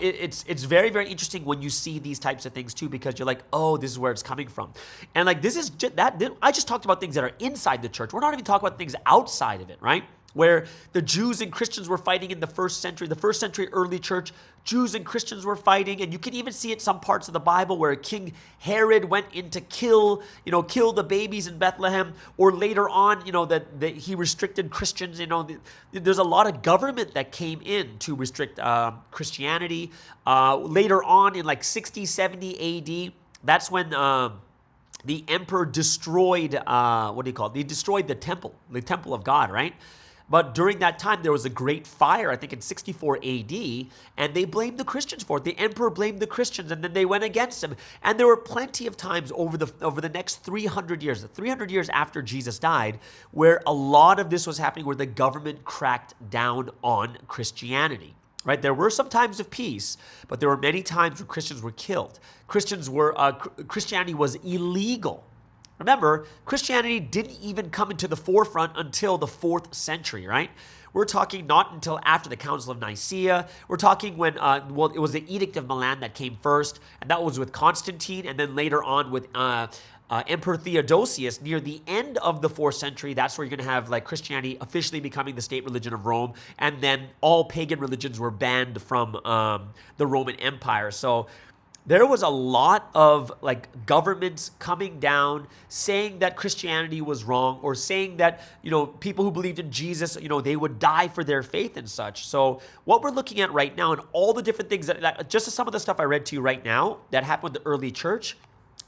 it's very, very interesting when you see these types of things too, because you're like, oh, this is where it's coming from. And like, this is I just talked about things that are inside the church. We're not even talking about things outside of it, right? Where the Jews and Christians were fighting in the first century early church, Jews and Christians were fighting, and you can even see it some parts of the Bible where King Herod went in to kill the babies in Bethlehem, or later on, that he restricted Christians. There's a lot of government that came in to restrict Christianity. Later on in like 60, 70 AD, that's when the emperor destroyed, They destroyed the temple of God, right? But during that time, there was a great fire, I think in 64 AD, and they blamed the Christians for it. The emperor blamed the Christians, and then they went against him. And there were plenty of times over the next 300 years after Jesus died, where a lot of this was happening, where the government cracked down on Christianity. Right? There were some times of peace, but there were many times where Christians were killed. Christianity was illegal. Remember, Christianity didn't even come into the forefront until the 4th century, right? We're talking not until after the Council of Nicaea. We're talking when, it was the Edict of Milan that came first, and that was with Constantine, and then later on with Emperor Theodosius. Near the end of the 4th century, that's where you're going to have like Christianity officially becoming the state religion of Rome, and then all pagan religions were banned from the Roman Empire. So there was a lot of like governments coming down saying that Christianity was wrong, or saying that, people who believed in Jesus, they would die for their faith and such. So what we're looking at right now, and all the different things that just some of the stuff I read to you right now that happened with the early church,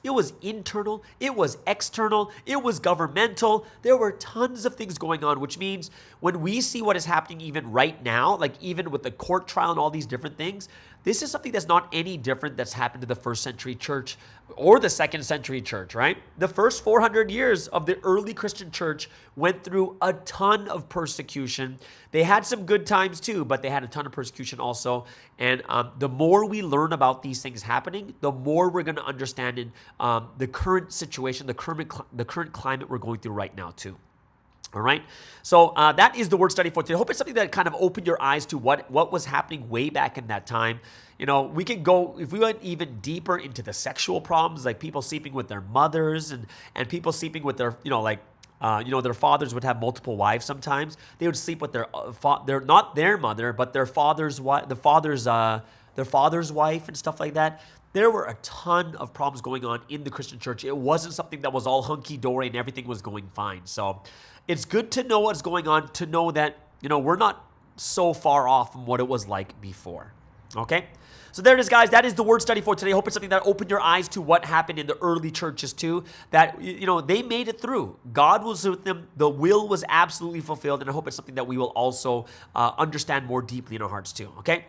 it was internal, it was external, it was governmental. There were tons of things going on, which means when we see what is happening even right now, like even with the court trial and all these different things, this is something that's not any different that's happened to the 1st century church or the 2nd century church, right? The first 400 years of the early Christian church went through a ton of persecution. They had some good times too, but they had a ton of persecution also. And the more we learn about these things happening, the more we're going to understand in the current situation, the current climate we're going through right now too. All right, so that is the word study for today. I hope it's something that kind of opened your eyes to what was happening way back in that time. We can go, if we went even deeper into the sexual problems, like people sleeping with their mothers and people sleeping with their, their fathers would have multiple wives sometimes. They would sleep with their not their mother, but their father's wife, their father's wife and stuff like that. There were a ton of problems going on in the Christian church. It wasn't something that was all hunky-dory and everything was going fine. So it's good to know what's going on, to know that, we're not so far off from what it was like before. Okay? So there it is, guys. That is the word study for today. I hope it's something that opened your eyes to what happened in the early churches too, that, they made it through. God was with them. The will was absolutely fulfilled. And I hope it's something that we will also understand more deeply in our hearts too. Okay?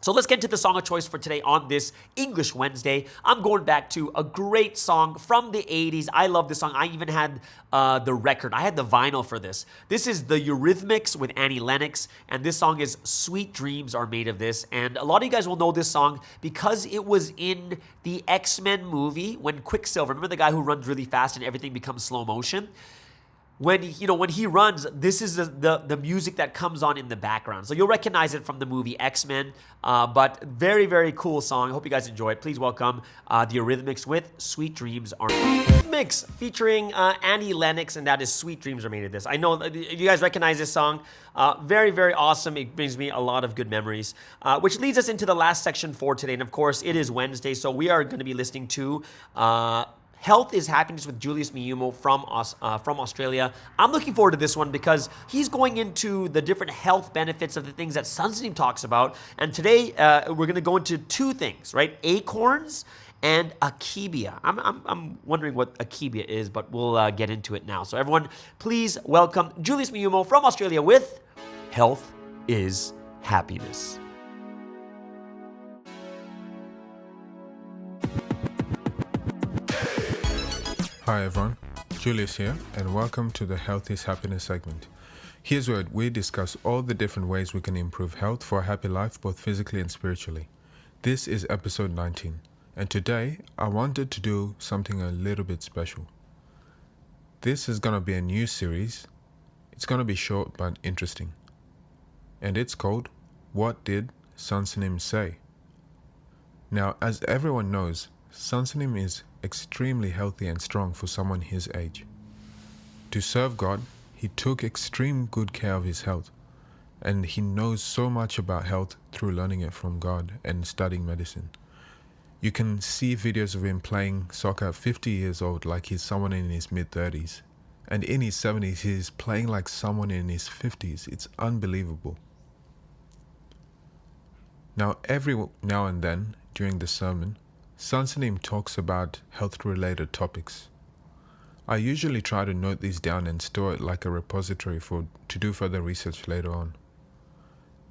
So let's get into the song of choice for today on this English Wednesday. I'm going back to a great song from the 80s. I love this song. I even had the record. I had the vinyl for this. This is the Eurythmics with Annie Lennox, and this song is Sweet Dreams Are Made of This. And a lot of you guys will know this song because it was in the X-Men movie when Quicksilver, remember the guy who runs really fast and everything becomes slow motion? When he runs, this is the music that comes on in the background. So you'll recognize it from the movie X-Men, but very, very cool song. I hope you guys enjoy it. Please welcome the Eurythmics with Sweet Dreams Are Made of This. Mix featuring Annie Lennox, and that is Sweet Dreams Are Made of This. I know you guys recognize this song. Very, very awesome. It brings me a lot of good memories, which leads us into the last section for today. And of course, it is Wednesday, so we are going to be listening to Health is Happiness with Julius Miyumo from Australia. I'm looking forward to this one because he's going into the different health benefits of the things that Sunsteam talks about. And today we're going to go into two things, right? Acorns and akebia. I'm wondering what akebia is, but we'll get into it now. So everyone, please welcome Julius Miyumo from Australia with Health is Happiness. Hi everyone, Julius here, and welcome to the Health is Happiness segment. Here's where we discuss all the different ways we can improve health for a happy life, both physically and spiritually. This is episode 19, and today I wanted to do something a little bit special. This is going to be a new series. It's going to be short but interesting. And it's called, What Did Sansanim Say? Now, as everyone knows, Sansanim is extremely healthy and strong for someone his age. To serve God, he took extreme good care of his health, and he knows so much about health through learning it from God and studying medicine. You can see videos of him playing soccer at 50 years old like he's someone in his mid-30s, and in his 70s he's playing like someone in his 50s. It's unbelievable. Now, every now and then during the sermon, Sansanim talks about health-related topics. I usually try to note these down and store it like a repository to do further research later on.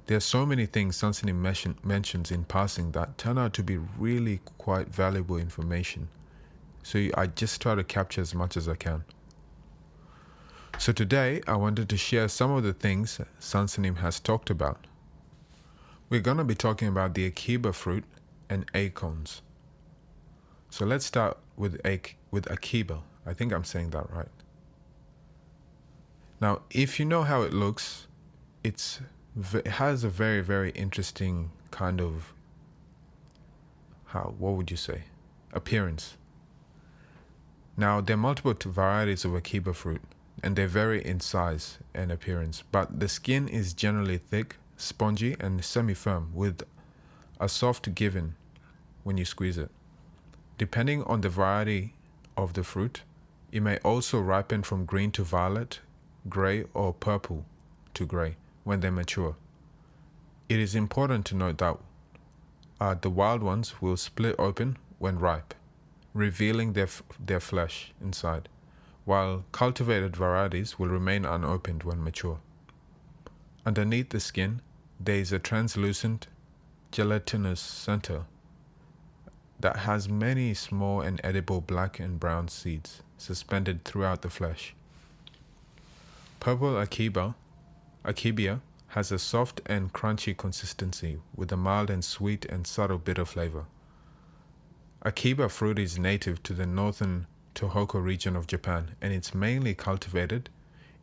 There are so many things Sansanim mentions in passing that turn out to be really quite valuable information, so I just try to capture as much as I can. So today, I wanted to share some of the things Sansanim has talked about. We're going to be talking about the akiba fruit and acorns. So let's start with akiba. I think I'm saying that right. Now, if you know how it looks, it has a very, very interesting kind of, what would you say, appearance. Now, there are multiple varieties of akiba fruit, and they vary in size and appearance, but the skin is generally thick, spongy, and semi-firm with a soft given when you squeeze it. Depending on the variety of the fruit, it may also ripen from green to violet, gray, or purple to gray when they mature. It is important to note that the wild ones will split open when ripe, revealing their flesh inside, while cultivated varieties will remain unopened when mature. Underneath the skin, there is a translucent, gelatinous center that has many small and edible black and brown seeds suspended throughout the flesh. Purple akibia has a soft and crunchy consistency with a mild and sweet and subtle bitter flavor. Akiba fruit is native to the northern Tohoku region of Japan, and it's mainly cultivated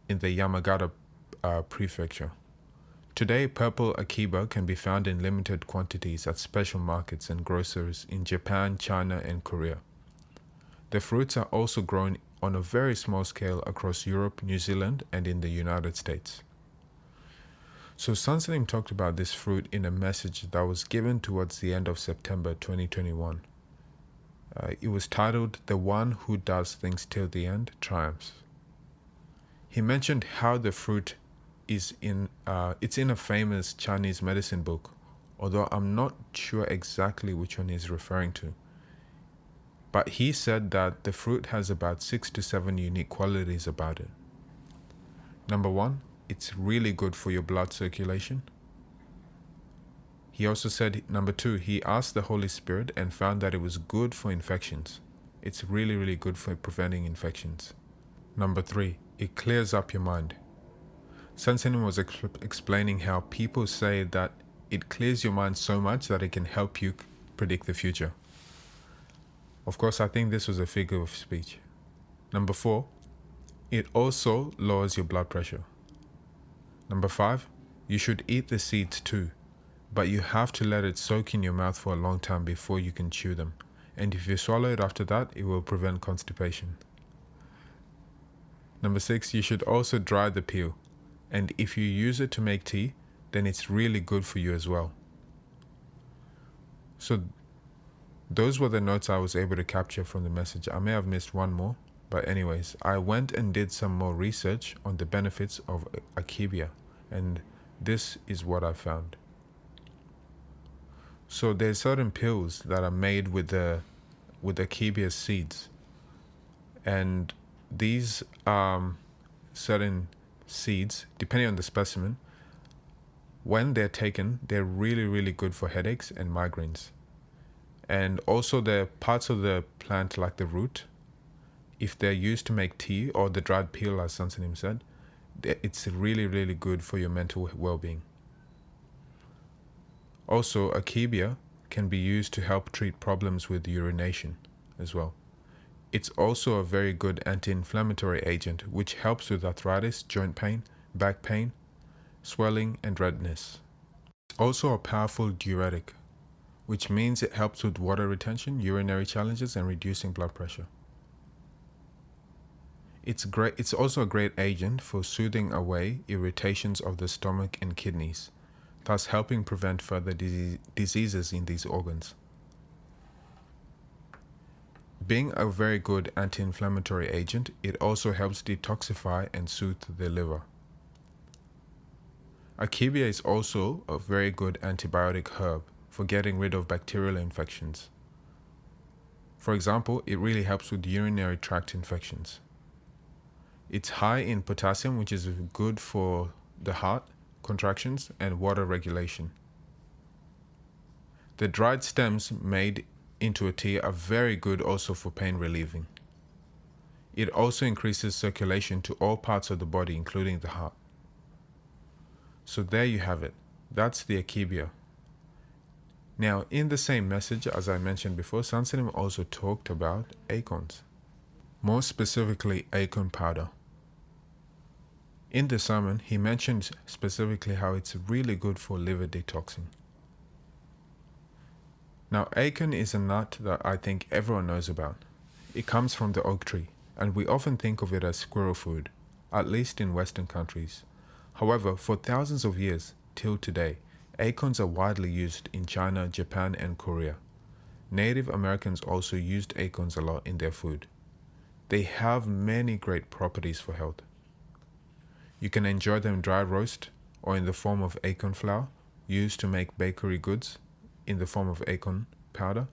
in the Yamagata prefecture. Today, purple akiba can be found in limited quantities at special markets and groceries in Japan, China, and Korea. The fruits are also grown on a very small scale across Europe, New Zealand, and in the United States. So Sansanim talked about this fruit in a message that was given towards the end of September 2021. It was titled, "The One Who Does Things Till the End Triumphs." He mentioned how the fruit it's in a famous Chinese medicine book, although I'm not sure exactly which one he's referring to. But he said that the fruit has about 6 to 7 unique qualities about it. Number 1, it's really good for your blood circulation. He also said, number 2, he asked the Holy Spirit and found that it was good for infections. It's really, really good for preventing infections. Number 3, it clears up your mind. Sansanim was explaining how people say that it clears your mind so much that it can help you predict the future. Of course, I think this was a figure of speech. Number 4, it also lowers your blood pressure. Number 5, you should eat the seeds too, but you have to let it soak in your mouth for a long time before you can chew them. And if you swallow it after that, it will prevent constipation. Number 6, you should also dry the peel. And if you use it to make tea, then it's really good for you as well. So those were the notes I was able to capture from the message. I may have missed one more, but anyways, I went and did some more research on the benefits of akibia, and this is what I found. So there's certain pills that are made with akibia seeds, and these certain seeds, depending on the specimen, when they're taken, they're really, really good for headaches and migraines. And also the parts of the plant, like the root, If they're used to make tea or the dried peel, as Sansanim said, it's really, really good for your mental well-being. Also, akebia can be used to help treat problems with urination as well. It's also a very good anti-inflammatory agent which helps with arthritis, joint pain, back pain, swelling, and redness. It's also a powerful diuretic, which means it helps with water retention, urinary challenges, and reducing blood pressure. It's also a great agent for soothing away irritations of the stomach and kidneys, thus helping prevent further diseases in these organs. Being a very good anti-inflammatory agent, it also helps detoxify and soothe the liver. Akebia is also a very good antibiotic herb for getting rid of bacterial infections. For example, it really helps with urinary tract infections. It's high in potassium, which is good for the heart, contractions, and water regulation. The dried stems made into a tea are very good also for pain relieving. It also increases circulation to all parts of the body, including the heart. So there you have it. That's the akebia. Now, in the same message, as I mentioned before, Sansanim also talked about acorns. More specifically, acorn powder. In the sermon, he mentioned specifically how it's really good for liver detoxing. Now, acorn is a nut that I think everyone knows about. It comes from the oak tree, and we often think of it as squirrel food, at least in Western countries. However, for thousands of years, till today, acorns are widely used in China, Japan, and Korea. Native Americans also used acorns a lot in their food. They have many great properties for health. You can enjoy them dry roast or in the form of acorn flour, used to make bakery goods in the form of acorn powder,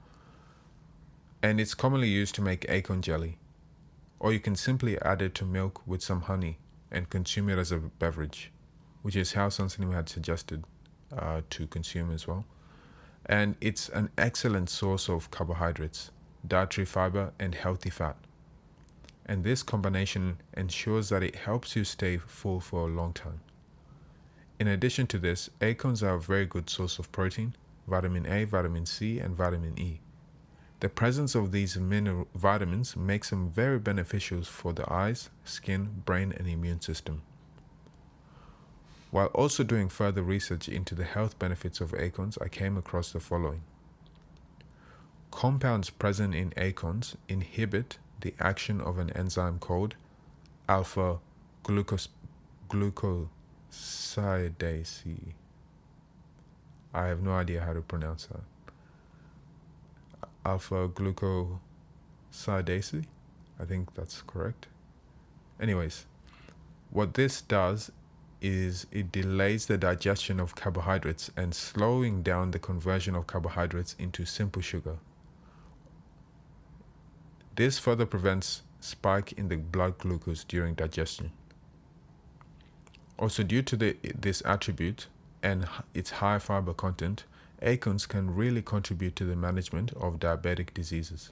and it's commonly used to make acorn jelly. Or you can simply add it to milk with some honey and consume it as a beverage, which is how Sansanim had suggested to consume as well. And it's an excellent source of carbohydrates, dietary fiber, and healthy fat. And this combination ensures that it helps you stay full for a long time. In addition to this, acorns are a very good source of protein, vitamin A, vitamin C, and vitamin E. The presence of these mineral vitamins makes them very beneficial for the eyes, skin, brain, and immune system. While also doing further research into the health benefits of acorns, I came across the following. Compounds present in acorns inhibit the action of an enzyme called alpha glucosidase. I have no idea how to pronounce that. Alpha glucosidase? I think that's correct. Anyways, what this does is it delays the digestion of carbohydrates and slowing down the conversion of carbohydrates into simple sugar. This further prevents spike in the blood glucose during digestion. Also, due to this attribute and its high fiber content, acorns can really contribute to the management of diabetic diseases.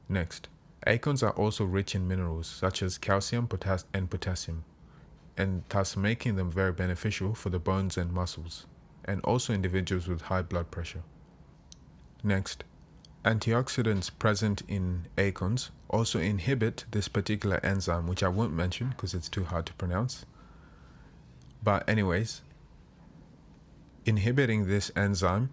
Next, acorns are also rich in minerals such as calcium and potassium, and thus making them very beneficial for the bones and muscles, and also individuals with high blood pressure. Next, antioxidants present in acorns also inhibit this particular enzyme, which I won't mention because it's too hard to pronounce. But anyways, inhibiting this enzyme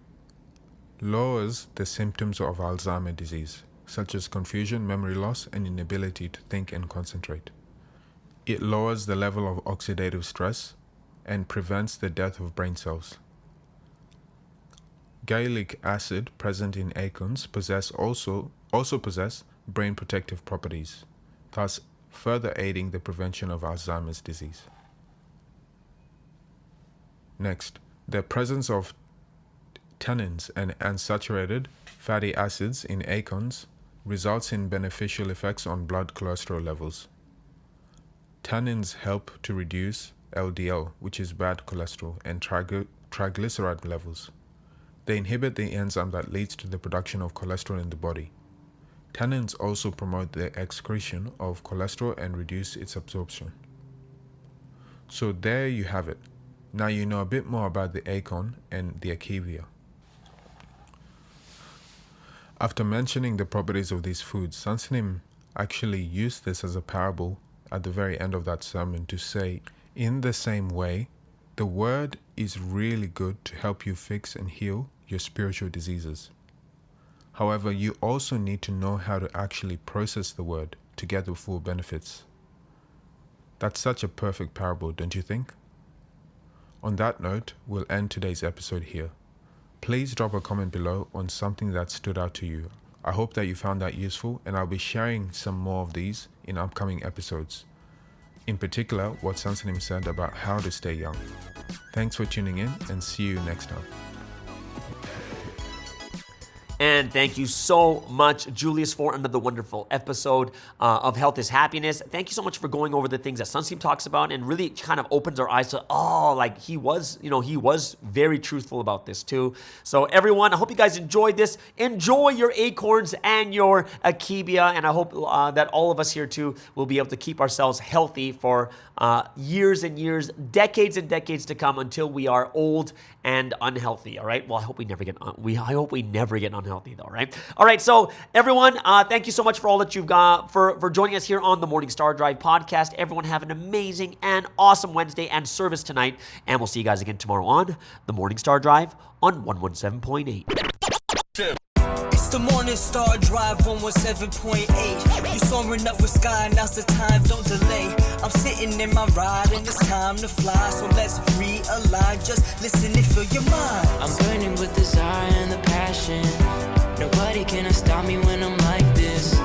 lowers the symptoms of Alzheimer's disease, such as confusion, memory loss, and inability to think and concentrate. It lowers the level of oxidative stress and prevents the death of brain cells. Gallic acid present in acorns also possess brain protective properties, thus further aiding the prevention of Alzheimer's disease. Next, the presence of tannins and unsaturated fatty acids in acorns results in beneficial effects on blood cholesterol levels. Tannins help to reduce LDL, which is bad cholesterol, and triglyceride levels. They inhibit the enzyme that leads to the production of cholesterol in the body. Tannins also promote the excretion of cholesterol and reduce its absorption. So there you have it. Now you know a bit more about the acorn and the akevia. After mentioning the properties of these foods, Sansanim actually used this as a parable at the very end of that sermon to say, in the same way, the word is really good to help you fix and heal your spiritual diseases. However, you also need to know how to actually process the word to get the full benefits. That's such a perfect parable, don't you think? On that note, we'll end today's episode here. Please drop a comment below on something that stood out to you. I hope that you found that useful, and I'll be sharing some more of these in upcoming episodes. In particular, what Sansanim said about how to stay young. Thanks for tuning in, and see you next time. And thank you so much, Julius, for another wonderful episode of Health is Happiness. Thank you so much for going over the things that Sunsteam talks about and really kind of opens our eyes to, he was very truthful about this too. So everyone, I hope you guys enjoyed this. Enjoy your acorns and your akebia, and I hope that all of us here too will be able to keep ourselves healthy for years and years, decades and decades to come until we are old and unhealthy. All right. Well, I hope we never get unhealthy though. Right. All right. So everyone, thank you so much for all that you've got for joining us here on the Morning Star Drive podcast. Everyone have an amazing and awesome Wednesday and service tonight, and we'll see you guys again tomorrow on the Morning Star Drive on 117.8. It's the Morning Star Drive 117.8. You soaring up with sky, now's the time, don't delay. I'm sitting in my ride and it's time to fly. So let's realign, just listen and feel your mind. I'm burning with desire and the passion. Nobody can stop me when I'm like this.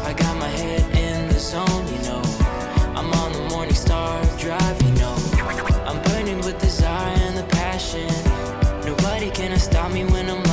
I got my head in the zone, you know. I'm on the Morning Star Drive, you know. I'm burning with desire and the passion. Nobody can stop me when I'm